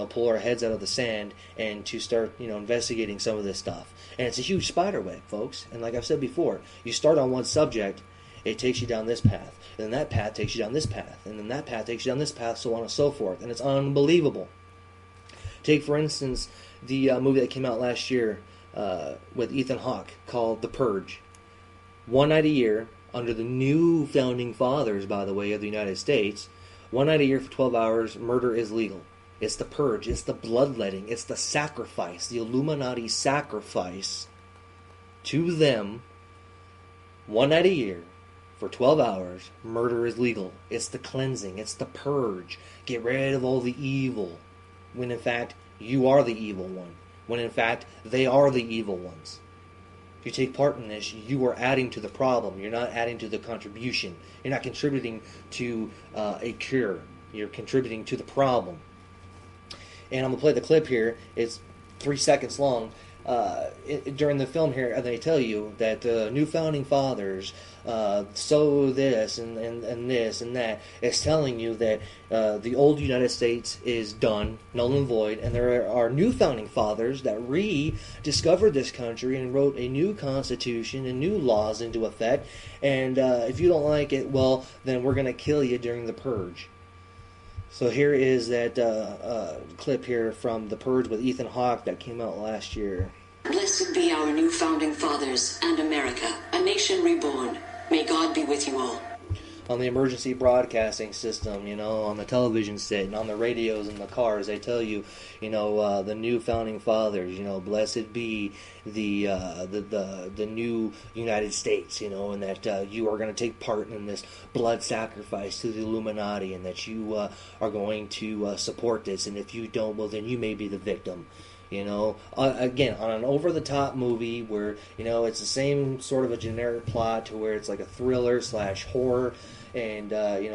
pull our heads out of the sand and to start, investigating some of this stuff. And it's a huge spider web, folks. And like I've said before, you start on one subject, it takes you down this path, and then that path takes you down this path, and then that path takes you down this path, so on and so forth. And it's unbelievable. Take, for instance, the movie that came out last year with Ethan Hawke called The Purge. One night a year, under the new founding fathers, by the way, of the United States, one night a year for 12 hours, murder is legal. It's the purge, it's the bloodletting, it's the sacrifice, the Illuminati sacrifice to them. One night a year for 12 hours, murder is legal. It's the cleansing, it's the purge. Get rid of all the evil. When in fact, you are the evil one. When in fact, they are the evil ones. If you take part in this, you are adding to the problem. You're not adding to the contribution. You're not contributing to a cure. You're contributing to the problem. And I'm going to play the clip here. It's 3 seconds long. During the film here, they tell you that new founding fathers, so this and this and that. It's telling you that the old United States is done, null and void, and there are new founding fathers that rediscovered this country and wrote a new constitution and new laws into effect. And if you don't like it, well, then we're going to kill you during the purge. So here is that clip here from The Purge with Ethan Hawke that came out last year. Blessed be our new founding fathers and America, a nation reborn. May God be with you all. On the emergency broadcasting system, on the television set and on the radios in the cars, they tell you, the new founding fathers, blessed be the new United States, and that you are going to take part in this blood sacrifice to the Illuminati, and that you are going to support this, and if you don't, well, then you may be the victim. Again, on an over-the-top movie where, it's the same sort of a generic plot to where it's like a thriller / horror, and,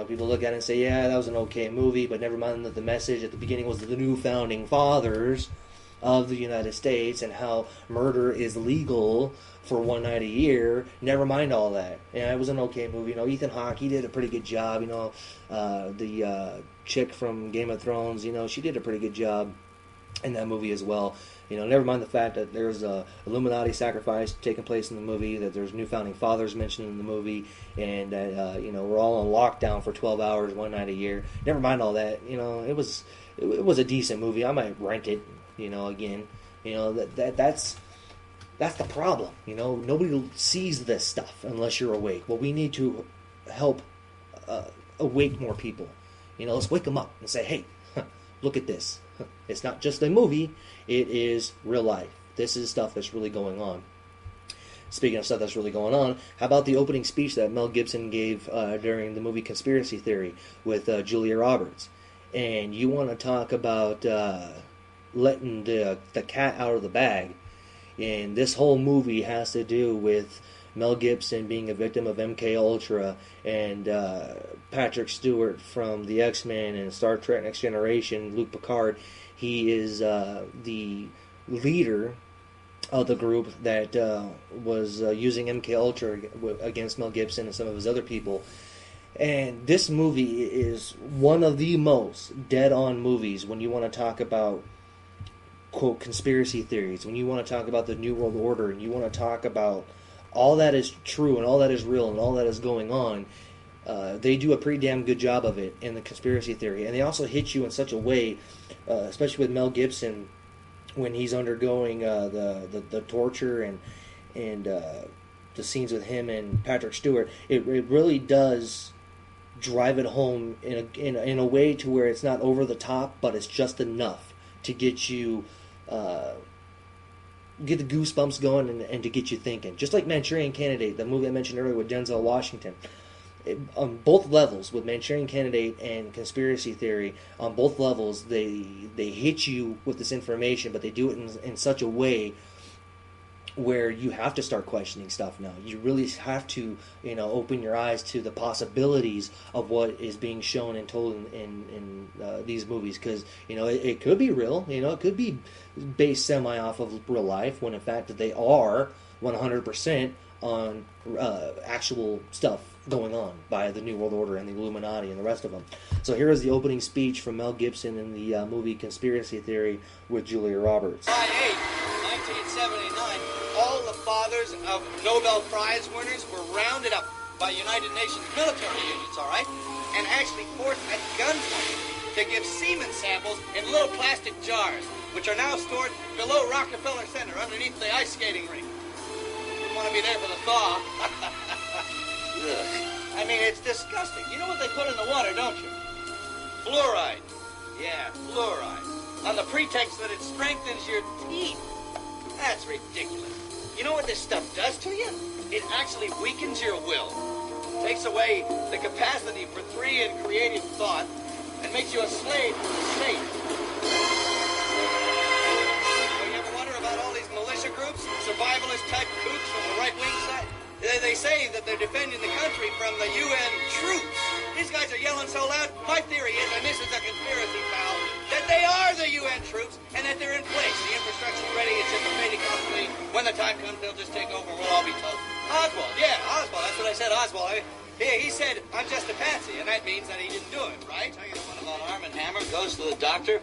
people look at it and say, yeah, that was an okay movie, but never mind that the message at the beginning was the new founding fathers. of the United States and how murder is legal for one night a year. Never mind all that. And it was an okay movie. You know, Ethan Hawke, he did a pretty good job. You know, the chick from Game of Thrones, you know, she did a pretty good job in that movie as well. You know, never mind the fact that there's a Illuminati sacrifice taking place in the movie, that there's new founding fathers mentioned in the movie, and that you know, we're all on lockdown for 12 hours one night a year. Never mind all that. You know, it was a decent movie. I might rent it. You know, again, you know that's the problem. You know, nobody sees this stuff unless you're awake. Well, we need to help awake more people. You know, let's wake them up and say, hey, look at this. It's not just a movie, it is real life. This is stuff that's really going on. Speaking of stuff that's really going on, how about the opening speech that Mel Gibson gave during the movie Conspiracy Theory with Julia Roberts? And you want to talk about letting the cat out of the bag. And this whole movie has to do with Mel Gibson being a victim of MK Ultra, and Patrick Stewart from the X-Men and Star Trek Next Generation, Luke Picard, he is the leader of the group that was using MK Ultra against Mel Gibson and some of his other people. And this movie is one of the most dead-on movies when you want to talk about, quote, conspiracy theories, when you want to talk about the New World Order, and you want to talk about all that is true and all that is real and all that is going on. They do a pretty damn good job of it in the conspiracy theory. And they also hit you in such a way, especially with Mel Gibson, when he's undergoing the torture and the scenes with him and Patrick Stewart. It really does drive it home in a way to where it's not over the top, but it's just enough to get you... get the goosebumps going and to get you thinking. Just like Manchurian Candidate, the movie I mentioned earlier with Denzel Washington. On both levels, with Manchurian Candidate and Conspiracy Theory, on both levels, they hit you with this information, but they do it in such a way where you have to start questioning stuff now. You really have to, you know, open your eyes to the possibilities of what is being shown and told in these movies, because, you know, it could be real. You know, it could be based semi off of real life, when in fact that they are 100% on actual stuff going on by the New World Order and the Illuminati and the rest of them. So here is the opening speech from Mel Gibson in the movie Conspiracy Theory with Julia Roberts. July 8, 1979, all the fathers of Nobel Prize winners were rounded up by United Nations military units, all right? And actually forced at gunpoint to give semen samples in little plastic jars, which are now stored below Rockefeller Center underneath the ice skating rink. Wouldn't want to be there for the thaw. I mean, it's disgusting. You know what they put in the water, don't you? Fluoride. Yeah, fluoride. On the pretext that it strengthens your teeth. That's ridiculous. You know what this stuff does to you? It actually weakens your will. Takes away the capacity for free and creative thought and makes you a slave to the state. So you ever wonder about all these militia groups, survivalist type kooks from the right-wing side? They say that they're defending the country from the UN troops. These guys are yelling so loud. My theory is, and this is a conspiracy, pal, that they are the UN troops and that they're in place. The infrastructure's ready. It's just a fait accompli. When the time comes, they'll just take over and we'll all be toast. Oswald, yeah, Oswald. That's what I said, Oswald. He said, I'm just a patsy, and that means that he didn't do it, right? I guess one about Arm & Hammer goes to the doctor,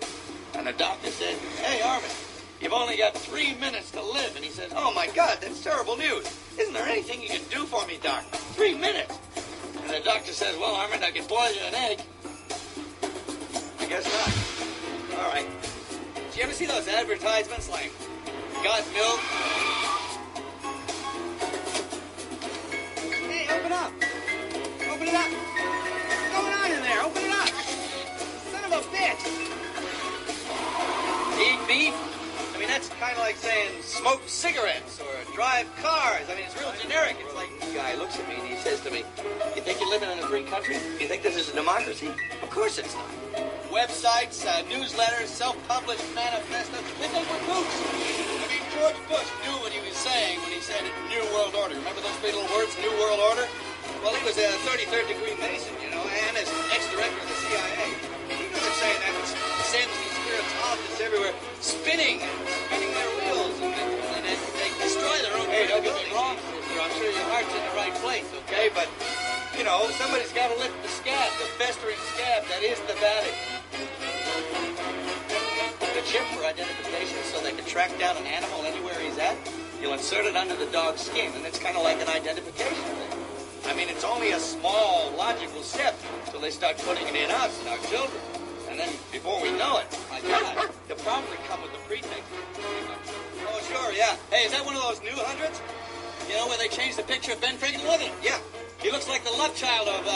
and the doctor said, hey, Armin, you've only got 3 minutes to live. And he says, oh, my God, that's terrible news. Isn't there anything you can do for me, Doc? 3 minutes. And the doctor says, well, Armin, I can boil you an egg. I guess not. All right. Did you ever see those advertisements like, got milk? Hey, open up. Open it up. What's going on in there? Open it up. Son of a bitch. Eat beef? I mean, that's kind of like saying smoke cigarettes or drive cars. I mean, it's real generic. It's like, the guy looks at me and he says to me, you think you're living in a free country? You think this is a democracy? Of course it's not. Websites, newsletters, self-published manifestos, they think we're kooks. I mean, George Bush knew what he was saying when he said New World Order. Remember those big little words, New World Order? Well, he was a 33rd degree Mason, you know, and as ex-director of the CIA. He wasn't saying that with sins and spiritualists everywhere, spinning heart's in the right place, okay? But, you know, somebody's got to lift the scab, the festering scab that is the Vatican. The chip for identification so they can track down an animal anywhere he's at. You'll insert it under the dog's skin, and it's kind of like an identification thing. I mean, it's only a small, logical step till they start putting it in us and our children. And then, before we know it, my God, they'll probably come with the pretext. Oh, sure, yeah. Hey, is that one of those new hundreds? You know, where they changed the picture of Ben Friggin? Look at him. Yeah. He looks like the love child of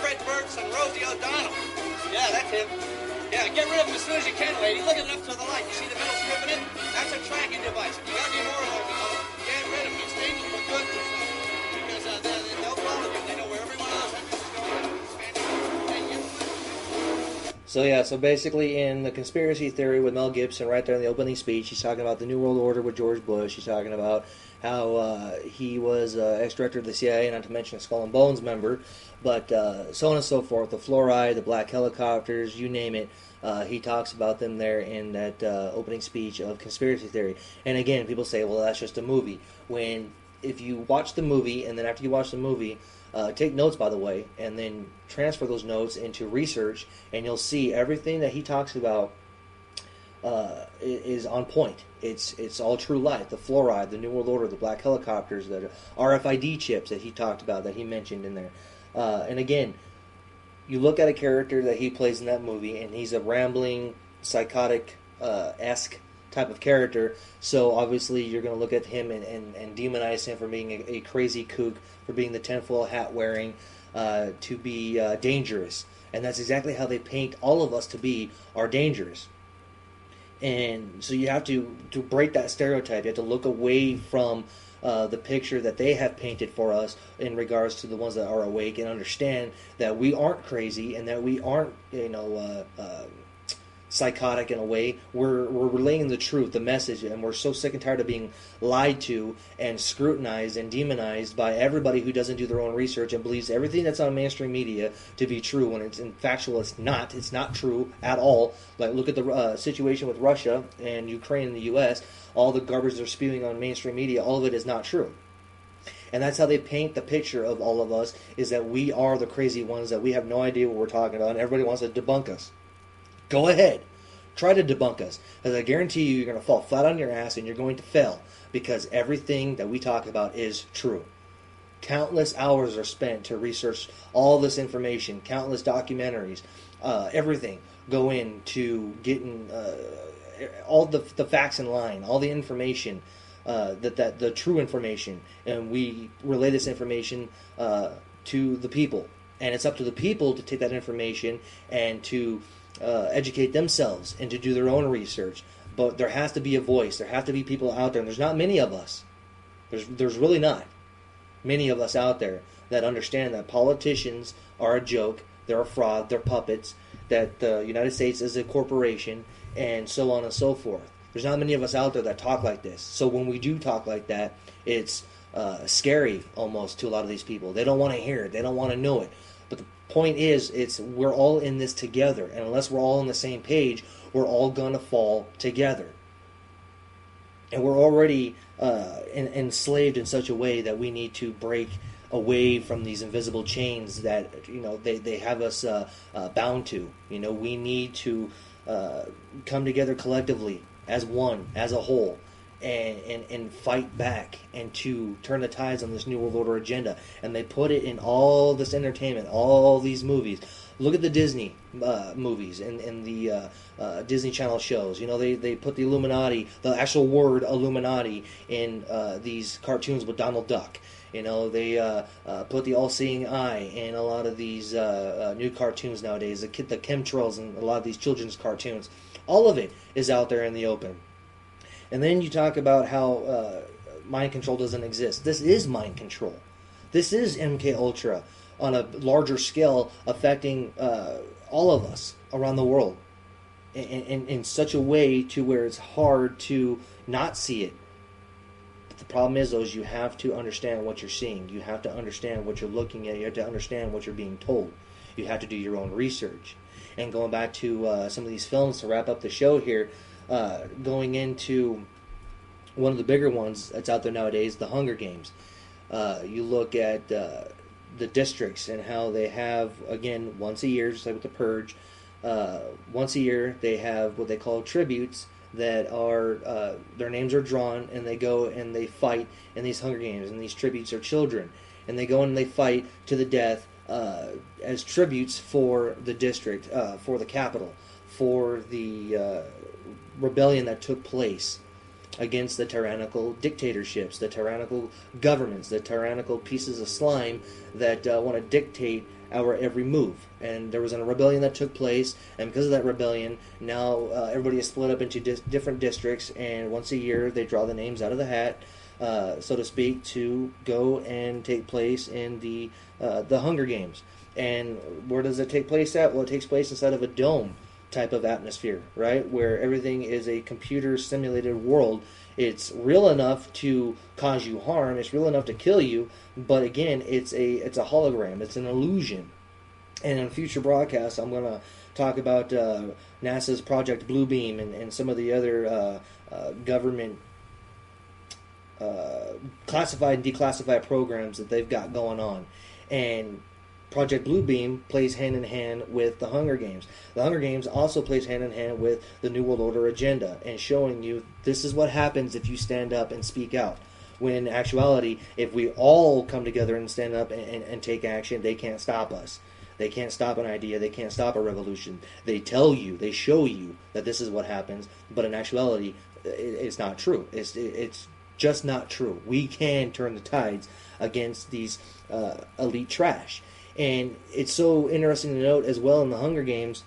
Fred Burks and Rosie O'Donnell. Yeah, that's him. Yeah, get rid of him as soon as you can, lady. Look at it up to the light. You see the metal strip in it? That's a tracking device. If you got any more of those, get rid of them. Exchange them for good. Because they'll follow you. They know where everyone else is going. So basically in the conspiracy theory with Mel Gibson, right there in the opening speech, he's talking about the New World Order with George Bush. He's talking about how he was ex-director of the CIA, not to mention a Skull and Bones member, but so on and so forth, the fluoride, the black helicopters, you name it. He talks about them there in that opening speech of conspiracy theory. And again, people say, well, that's just a movie. If you watch the movie, and then after you watch the movie, take notes, by the way, and then transfer those notes into research, and you'll see everything that he talks about is on point. It's all true life. The fluoride, the New World Order, the black helicopters, the RFID chips that he talked about, that he mentioned in there. And again, you look at a character that he plays in that movie, and he's a rambling, psychotic-esque type of character, so obviously you're going to look at him and demonize him for being a crazy kook, for being the tinfoil hat wearing, to be dangerous. And that's exactly how they paint all of us to be, are dangerous. And so you have to break that stereotype. You have to look away from the picture that they have painted for us in regards to the ones that are awake, and understand that we aren't crazy and that we aren't, psychotic in a way. We're relaying the truth, the message, and we're so sick and tired of being lied to and scrutinized and demonized by everybody who doesn't do their own research and believes everything that's on mainstream media to be true when it's in factual. It's not true at all. Like, look at the situation with Russia and Ukraine and the U.S. All the garbage they're spewing on mainstream media, all of it is not true. And that's how they paint the picture of all of us, is that we are the crazy ones, that we have no idea what we're talking about, and everybody wants to debunk us. Go ahead. Try to debunk us. Because I guarantee you're going to fall flat on your ass and you're going to fail. Because everything that we talk about is true. Countless hours are spent to research all this information. Countless documentaries. Everything go into getting all the facts in line. All the information. The true information. And we relay this information to the people. And it's up to the people to take that information and to educate themselves and to do their own research. But there has to be a voice. There have to be people out there. And there's not many of us. There's really not many of us out there that understand that politicians are a joke. They're a fraud. They're puppets. That the United States is a corporation, and so on and so forth. There's not many of us out there that talk like this. So when we do talk like that, it's scary almost to a lot of these people. They don't want to hear it. They don't want to know it. But the point is, we're all in this together. And unless we're all on the same page, we're all going to fall together. And we're already enslaved in such a way that we need to break away from these invisible chains that they have us bound to. We need to come together collectively as one, as a whole, and fight back and to turn the tides on this New World Order agenda. And they put it in all this entertainment, all these movies. Look at the Disney movies and the Disney Channel shows. They put the Illuminati, the actual word Illuminati, in these cartoons with Donald Duck. They put the all-seeing eye in a lot of these new cartoons nowadays. The chemtrails and a lot of these children's cartoons. All of it is out there in the open. And then you talk about how mind control doesn't exist. This is mind control. This is MK Ultra on a larger scale, affecting all of us around the world in such a way to where it's hard to not see it. But the problem is, though, you have to understand what you're seeing. You have to understand what you're looking at. You have to understand what you're being told. You have to do your own research. And going back to some of these films to wrap up the show here, going into one of the bigger ones that's out there nowadays, The Hunger Games. You look at the districts and how they have, again, once a year, just like with the Purge, once a year they have what they call tributes that are, their names are drawn, and they go and they fight in these Hunger Games, and these tributes are children. And they go and they fight to the death as tributes for the district, for the capital, for the rebellion that took place against the tyrannical dictatorships, the tyrannical governments, the tyrannical pieces of slime that want to dictate our every move. And there was a rebellion that took place, and because of that rebellion, now everybody is split up into different districts, and once a year they draw the names out of the hat, so to speak, to go and take place in the Hunger Games. And where does it take place at? Well, it takes place inside of a dome type of atmosphere, right, where everything is a computer simulated world. It's real enough to cause you harm, it's real enough to kill you, but again, it's a hologram, it's an illusion. And in future broadcasts, I'm going to talk about NASA's Project Bluebeam and some of the other government classified and declassified programs that they've got going on. And Project Bluebeam plays hand in hand with the Hunger Games. The Hunger Games also plays hand in hand with the New World Order agenda, and showing you this is what happens if you stand up and speak out. When in actuality, if we all come together and stand up and take action, they can't stop us. They can't stop an idea. They can't stop a revolution. They tell you, they show you that this is what happens, but in actuality, it's not true. It's just not true. We can turn the tides against these elite trash. And it's so interesting to note as well in the Hunger Games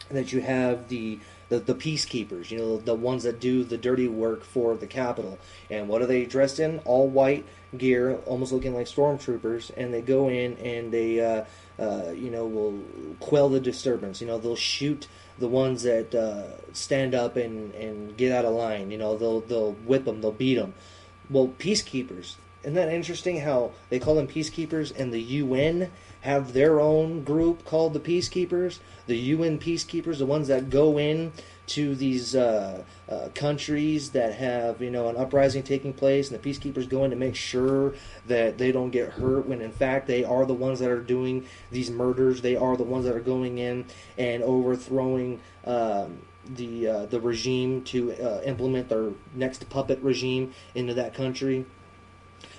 that you have the peacekeepers, you know, the ones that do the dirty work for the Capitol. And what are they dressed in? All white gear, almost looking like stormtroopers, and they go in and they, will quell the disturbance. You know, they'll shoot the ones that stand up and get out of line. You know, they'll whip them, they'll beat them. Well, peacekeepers. Isn't that interesting how they call them peacekeepers, and the UN have their own group called the Peacekeepers? The UN Peacekeepers, the ones that go in to these countries that have, you know, an uprising taking place, and the Peacekeepers go in to make sure that they don't get hurt, when in fact they are the ones that are doing these murders. They are the ones that are going in and overthrowing the regime to implement their next puppet regime into that country.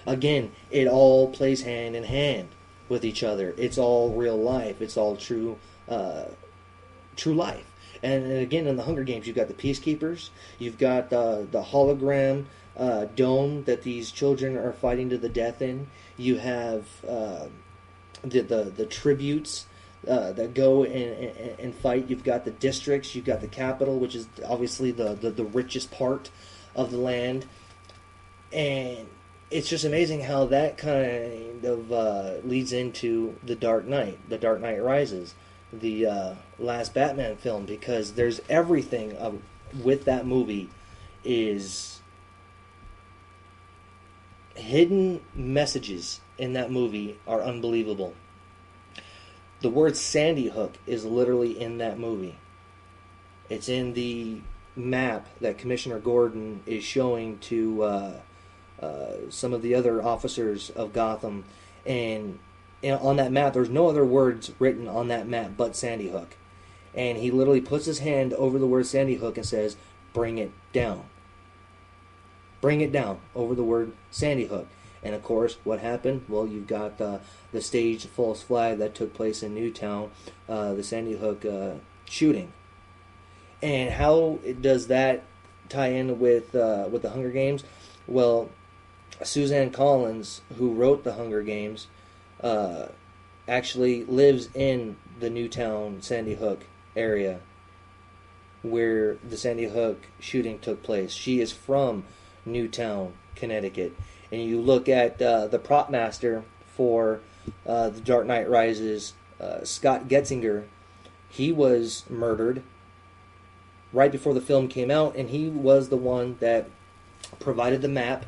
Again, it all plays hand in hand with each other. It's all real life. It's all true life. And again, in the Hunger Games, you've got the Peacekeepers. You've got the hologram dome that these children are fighting to the death in. You have the tributes that go and fight. You've got the districts. You've got the capital, which is obviously the richest part of the land. And it's just amazing how that kind of leads into The Dark Knight Rises, the last Batman film, because there's everything with that movie is hidden messages in that movie are unbelievable. The word Sandy Hook is literally in that movie. It's in the map that Commissioner Gordon is showing to some of the other officers of Gotham, and on that map there's no other words written on that map but Sandy Hook, and he literally puts his hand over the word Sandy Hook and says, bring it down over the word Sandy Hook. And of course, what happened? Well, you've got the staged false flag that took place in Newtown, the Sandy Hook shooting. And how does that tie in with the Hunger Games? Well, Suzanne Collins, who wrote The Hunger Games, actually lives in the Newtown Sandy Hook area where the Sandy Hook shooting took place. She is from Newtown, Connecticut. And you look at the prop master for The Dark Knight Rises, Scott Getzinger. He was murdered right before the film came out, and he was the one that provided the map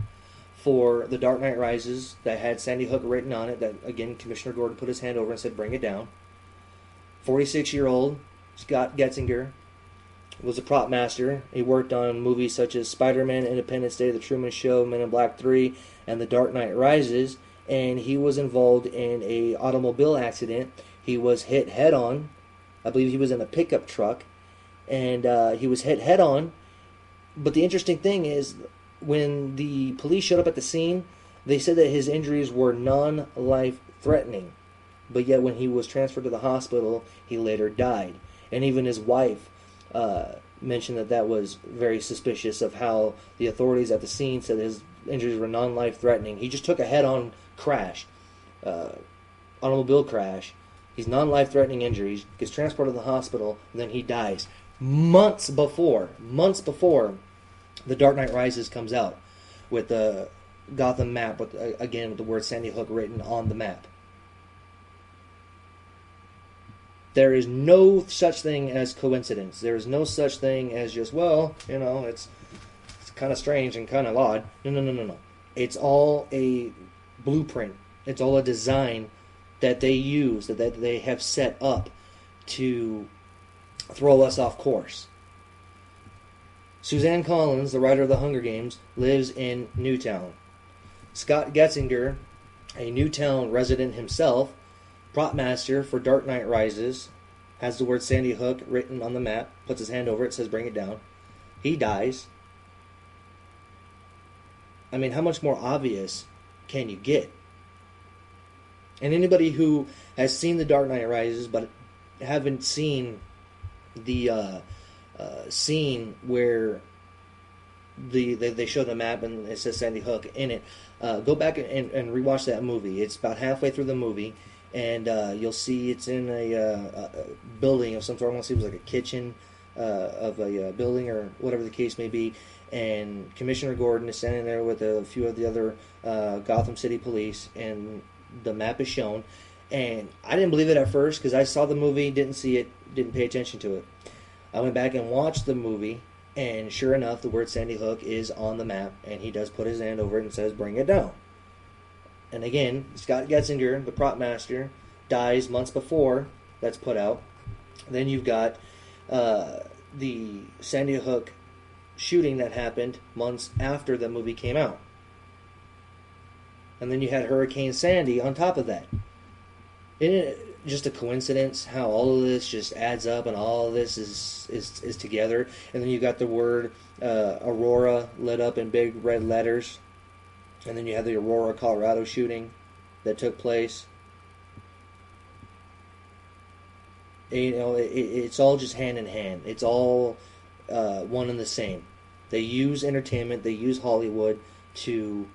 for The Dark Knight Rises that had Sandy Hook written on it, that, again, Commissioner Gordon put his hand over and said, bring it down. 46-year-old Scott Getzinger was a prop master. He worked on movies such as Spider-Man, Independence Day, The Truman Show, Men in Black 3, and The Dark Knight Rises. and he was involved in a automobile accident. He was hit head on. I believe he was in a pickup truck, and he was hit head on. But the interesting thing is, when the police showed up at the scene, they said that his injuries were non-life threatening. But yet when he was transferred to the hospital, he later died. And even his wife mentioned that that was very suspicious of how the authorities at the scene said his injuries were non-life threatening. He just took a head-on crash, automobile crash. He's non-life threatening injuries, gets transported to the hospital, and then he dies. Months before The Dark Knight Rises comes out with the Gotham map, with again with the word Sandy Hook written on the map. There is no such thing as coincidence. There is no such thing as just, well, you know, it's kind of strange and kind of odd. No. It's all a blueprint. It's all a design that they use, that they have set up to throw us off course. Suzanne Collins, the writer of The Hunger Games, lives in Newtown. Scott Getzinger, a Newtown resident himself, prop master for Dark Knight Rises, has the word Sandy Hook written on the map, puts his hand over it, says bring it down. He dies. I mean, how much more obvious can you get? And anybody who has seen The Dark Knight Rises but haven't seen the scene where they show the map and it says Sandy Hook in it, go back and rewatch that movie. It's about halfway through the movie, and you'll see it's in a building of some sort. I want to see it was like a kitchen of a building or whatever the case may be. And Commissioner Gordon is standing there with a few of the other Gotham City police, and the map is shown. And I didn't believe it at first because I saw the movie, didn't see it, didn't pay attention to it. I went back and watched the movie, and sure enough, the word Sandy Hook is on the map, and he does put his hand over it and says, bring it down. And again, Scott Getzinger, the prop master, dies months before that's put out. Then you've got the Sandy Hook shooting that happened months after the movie came out. And then you had Hurricane Sandy on top of that. Isn't it just a coincidence how all of this just adds up and all of this is together? And then you got the word Aurora lit up in big red letters. And then you have the Aurora, Colorado shooting that took place. And, you know, it's all just hand in hand. It's all one and the same. They use entertainment, they use Hollywood to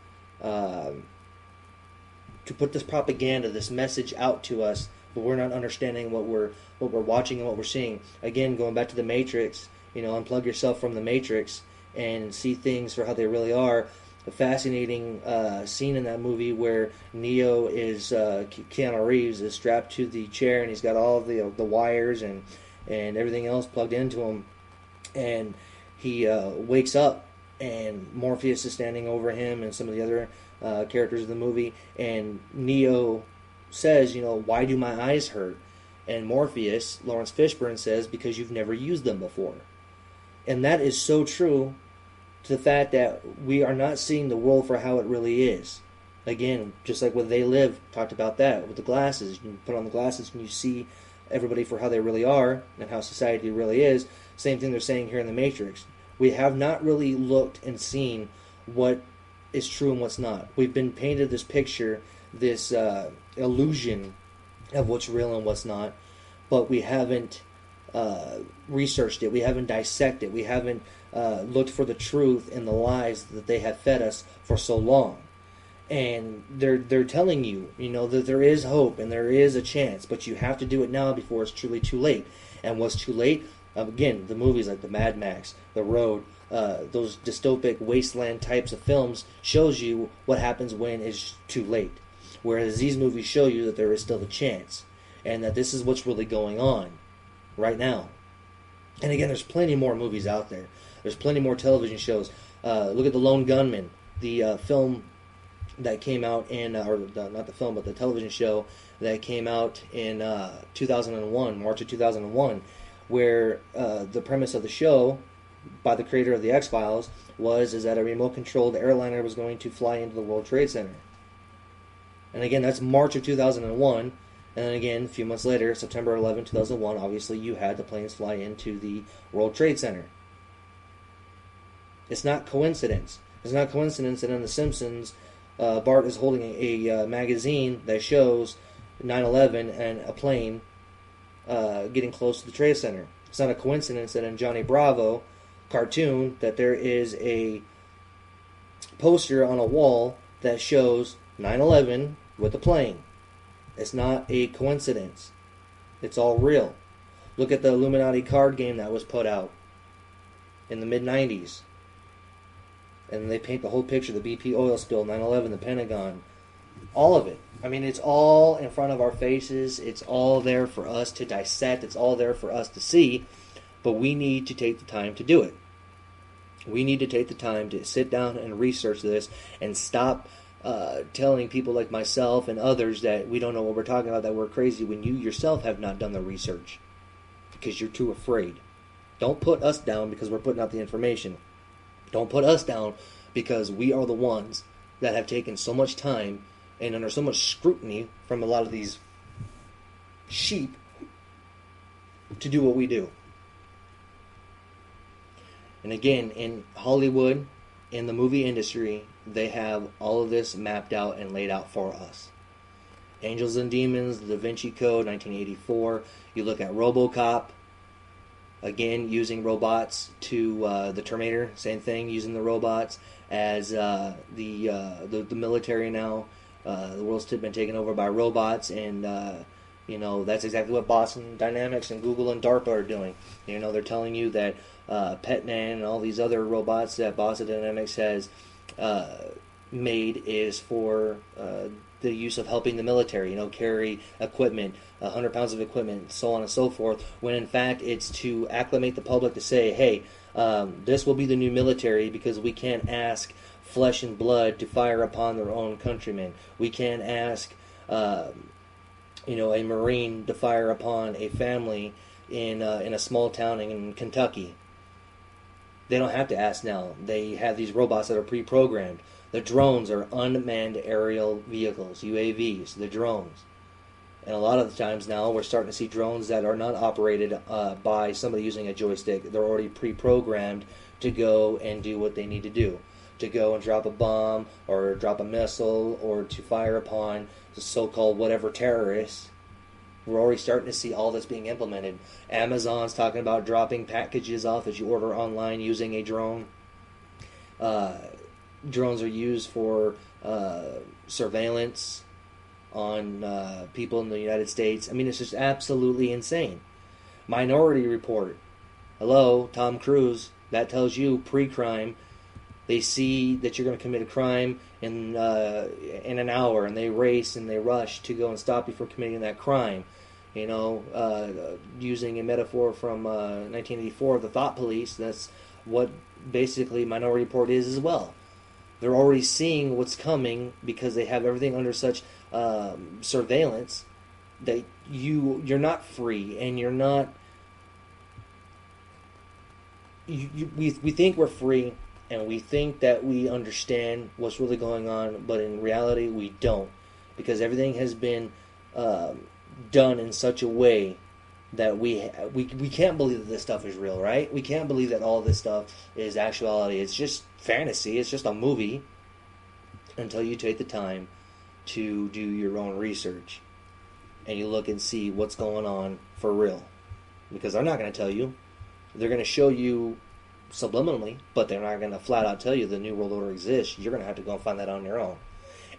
put this propaganda, this message out to us, but we're not understanding what we're watching and what we're seeing. Again, going back to the Matrix, you know, unplug yourself from the Matrix and see things for how they really are. A fascinating scene in that movie where Neo is Keanu Reeves is strapped to the chair and he's got all of the wires and everything else plugged into him, and he wakes up and Morpheus is standing over him and some of the other characters of the movie, and Neo says, you know, why do my eyes hurt? And Morpheus, Lawrence Fishburne, says, because you've never used them before. And that is so true to the fact that we are not seeing the world for how it really is. Again, just like when They Live talked about that with the glasses. You put on the glasses and you see everybody for how they really are and how society really is. Same thing they're saying here in the Matrix. We have not really looked and seen what is true and what's not. We've been painted this picture, this illusion of what's real and what's not, but we haven't researched it. We haven't dissected it. We haven't looked for the truth in the lies that they have fed us for so long. And they're telling you, you know, that there is hope and there is a chance, but you have to do it now before it's truly too late. And what's too late? Again, the movies like the Mad Max, The Road, those dystopic wasteland types of films shows you what happens when it's too late. Whereas these movies show you that there is still a chance and that this is what's really going on right now. And again, there's plenty more movies out there. There's plenty more television shows. Look at The Lone Gunman, the film that came out in, not the film, but the television show that came out in 2001, March of 2001, where the premise of the show by the creator of the X-Files is that a remote-controlled airliner was going to fly into the World Trade Center. And again, that's March of 2001. And then again, a few months later, September 11, 2001, obviously you had the planes fly into the World Trade Center. It's not coincidence. It's not coincidence that in The Simpsons, Bart is holding a magazine that shows 9/11 and a plane getting close to the Trade Center. It's not a coincidence that in Johnny Bravo cartoon that there is a poster on a wall that shows 9/11 with a plane. It's not a coincidence. It's all real. Look at the Illuminati card game that was put out in the mid-90s. And they paint the whole picture, the BP oil spill, 9/11, the Pentagon, all of it. I mean, it's all in front of our faces. It's all there for us to dissect. It's all there for us to see. But we need to take the time to do it. We need to take the time to sit down and research this and stop telling people like myself and others that we don't know what we're talking about, that we're crazy, when you yourself have not done the research because you're too afraid. Don't put us down because we're putting out the information. Don't put us down because we are the ones that have taken so much time and under so much scrutiny from a lot of these sheep to do what we do. And again, in Hollywood, in the movie industry, they have all of this mapped out and laid out for us. Angels and Demons, The Da Vinci Code, 1984. You look at RoboCop, again, using robots to the Terminator, same thing, using the robots as the military now. The world's been taken over by robots, and that's exactly what Boston Dynamics and Google and DARPA are doing. They're telling you that Petman and all these other robots that Boston Dynamics has made is for the use of helping the military, carry equipment, 100 pounds of equipment, so on and so forth, when in fact it's to acclimate the public to say, hey, this will be the new military because we can't ask flesh and blood to fire upon their own countrymen. We can't ask a Marine to fire upon a family in a small town in Kentucky. They don't have to ask now. They have these robots that are pre-programmed. The drones are unmanned aerial vehicles, UAVs, the drones. And a lot of the times now we're starting to see drones that are not operated by somebody using a joystick. They're already pre-programmed to go and do what they need to do. To go and drop a bomb or drop a missile or to fire upon the so-called whatever terrorists. We're already starting to see all this being implemented. Amazon's talking about dropping packages off that you order online using a drone. Drones are used for surveillance on people in the United States. I mean, it's just absolutely insane. Minority Report. Hello, Tom Cruise. That tells you pre-crime. They see that you're going to commit a crime in an hour, and they race and they rush to go and stop you from committing that crime. Using a metaphor from 1984, the Thought Police, that's what basically Minority Report is as well. They're already seeing what's coming because they have everything under such surveillance that you're not free, and you're not... We think we're free, and we think that we understand what's really going on, but in reality we don't, because everything has been done in such a way that we can't believe that this stuff is real, right? We can't believe that all this stuff is actuality. It's just fantasy. It's just a movie until you take the time to do your own research and you look and see what's going on for real, because they're not going to tell you. They're going to show you subliminally, but they're not going to flat out tell you the New World Order exists. You're going to have to go and find that on your own.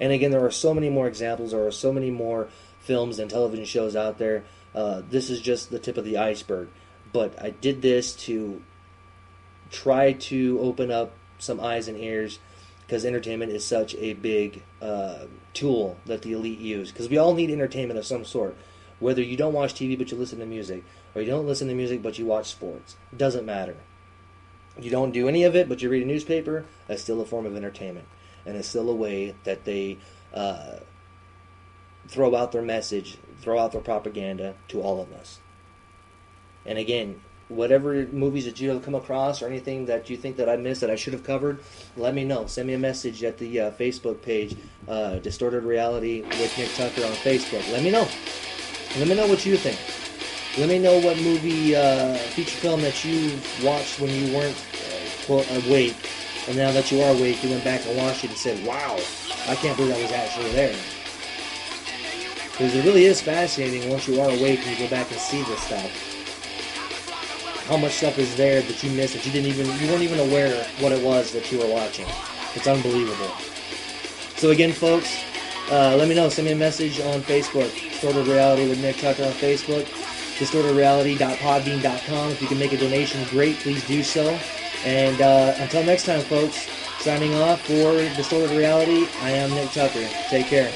And again, there are so many more examples. There are so many more films and television shows out there. This is just the tip of the iceberg. But I did this to try to open up some eyes and ears, because entertainment is such a big tool that the elite use. Because we all need entertainment of some sort. Whether you don't watch TV but you listen to music, or you don't listen to music but you watch sports. It doesn't matter. You don't do any of it but you read a newspaper, that's still a form of entertainment. And it's still a way that they throw out their message, throw out their propaganda to all of us. And again, whatever movies that you have come across or anything that you think that I missed that I should have covered, let me know. Send me a message at the Facebook page, Distorted Reality with Nick Tucker on Facebook. Let me know. Let me know what you think. Let me know what movie, feature film that you watched when you weren't quote, awake, and now that you are awake, you went back and watched it and said, wow, I can't believe that was actually there. Because it really is fascinating once you are awake and you go back and see this stuff. How much stuff is there that you missed that you weren't even aware what it was that you were watching. It's unbelievable. So again, folks, let me know. Send me a message on Facebook. Distorted Reality with Nick Tucker on Facebook. DistortedReality.podbean.com. If you can make a donation, great. Please do so. And until next time, folks, signing off for Distorted Reality, I am Nick Tucker. Take care.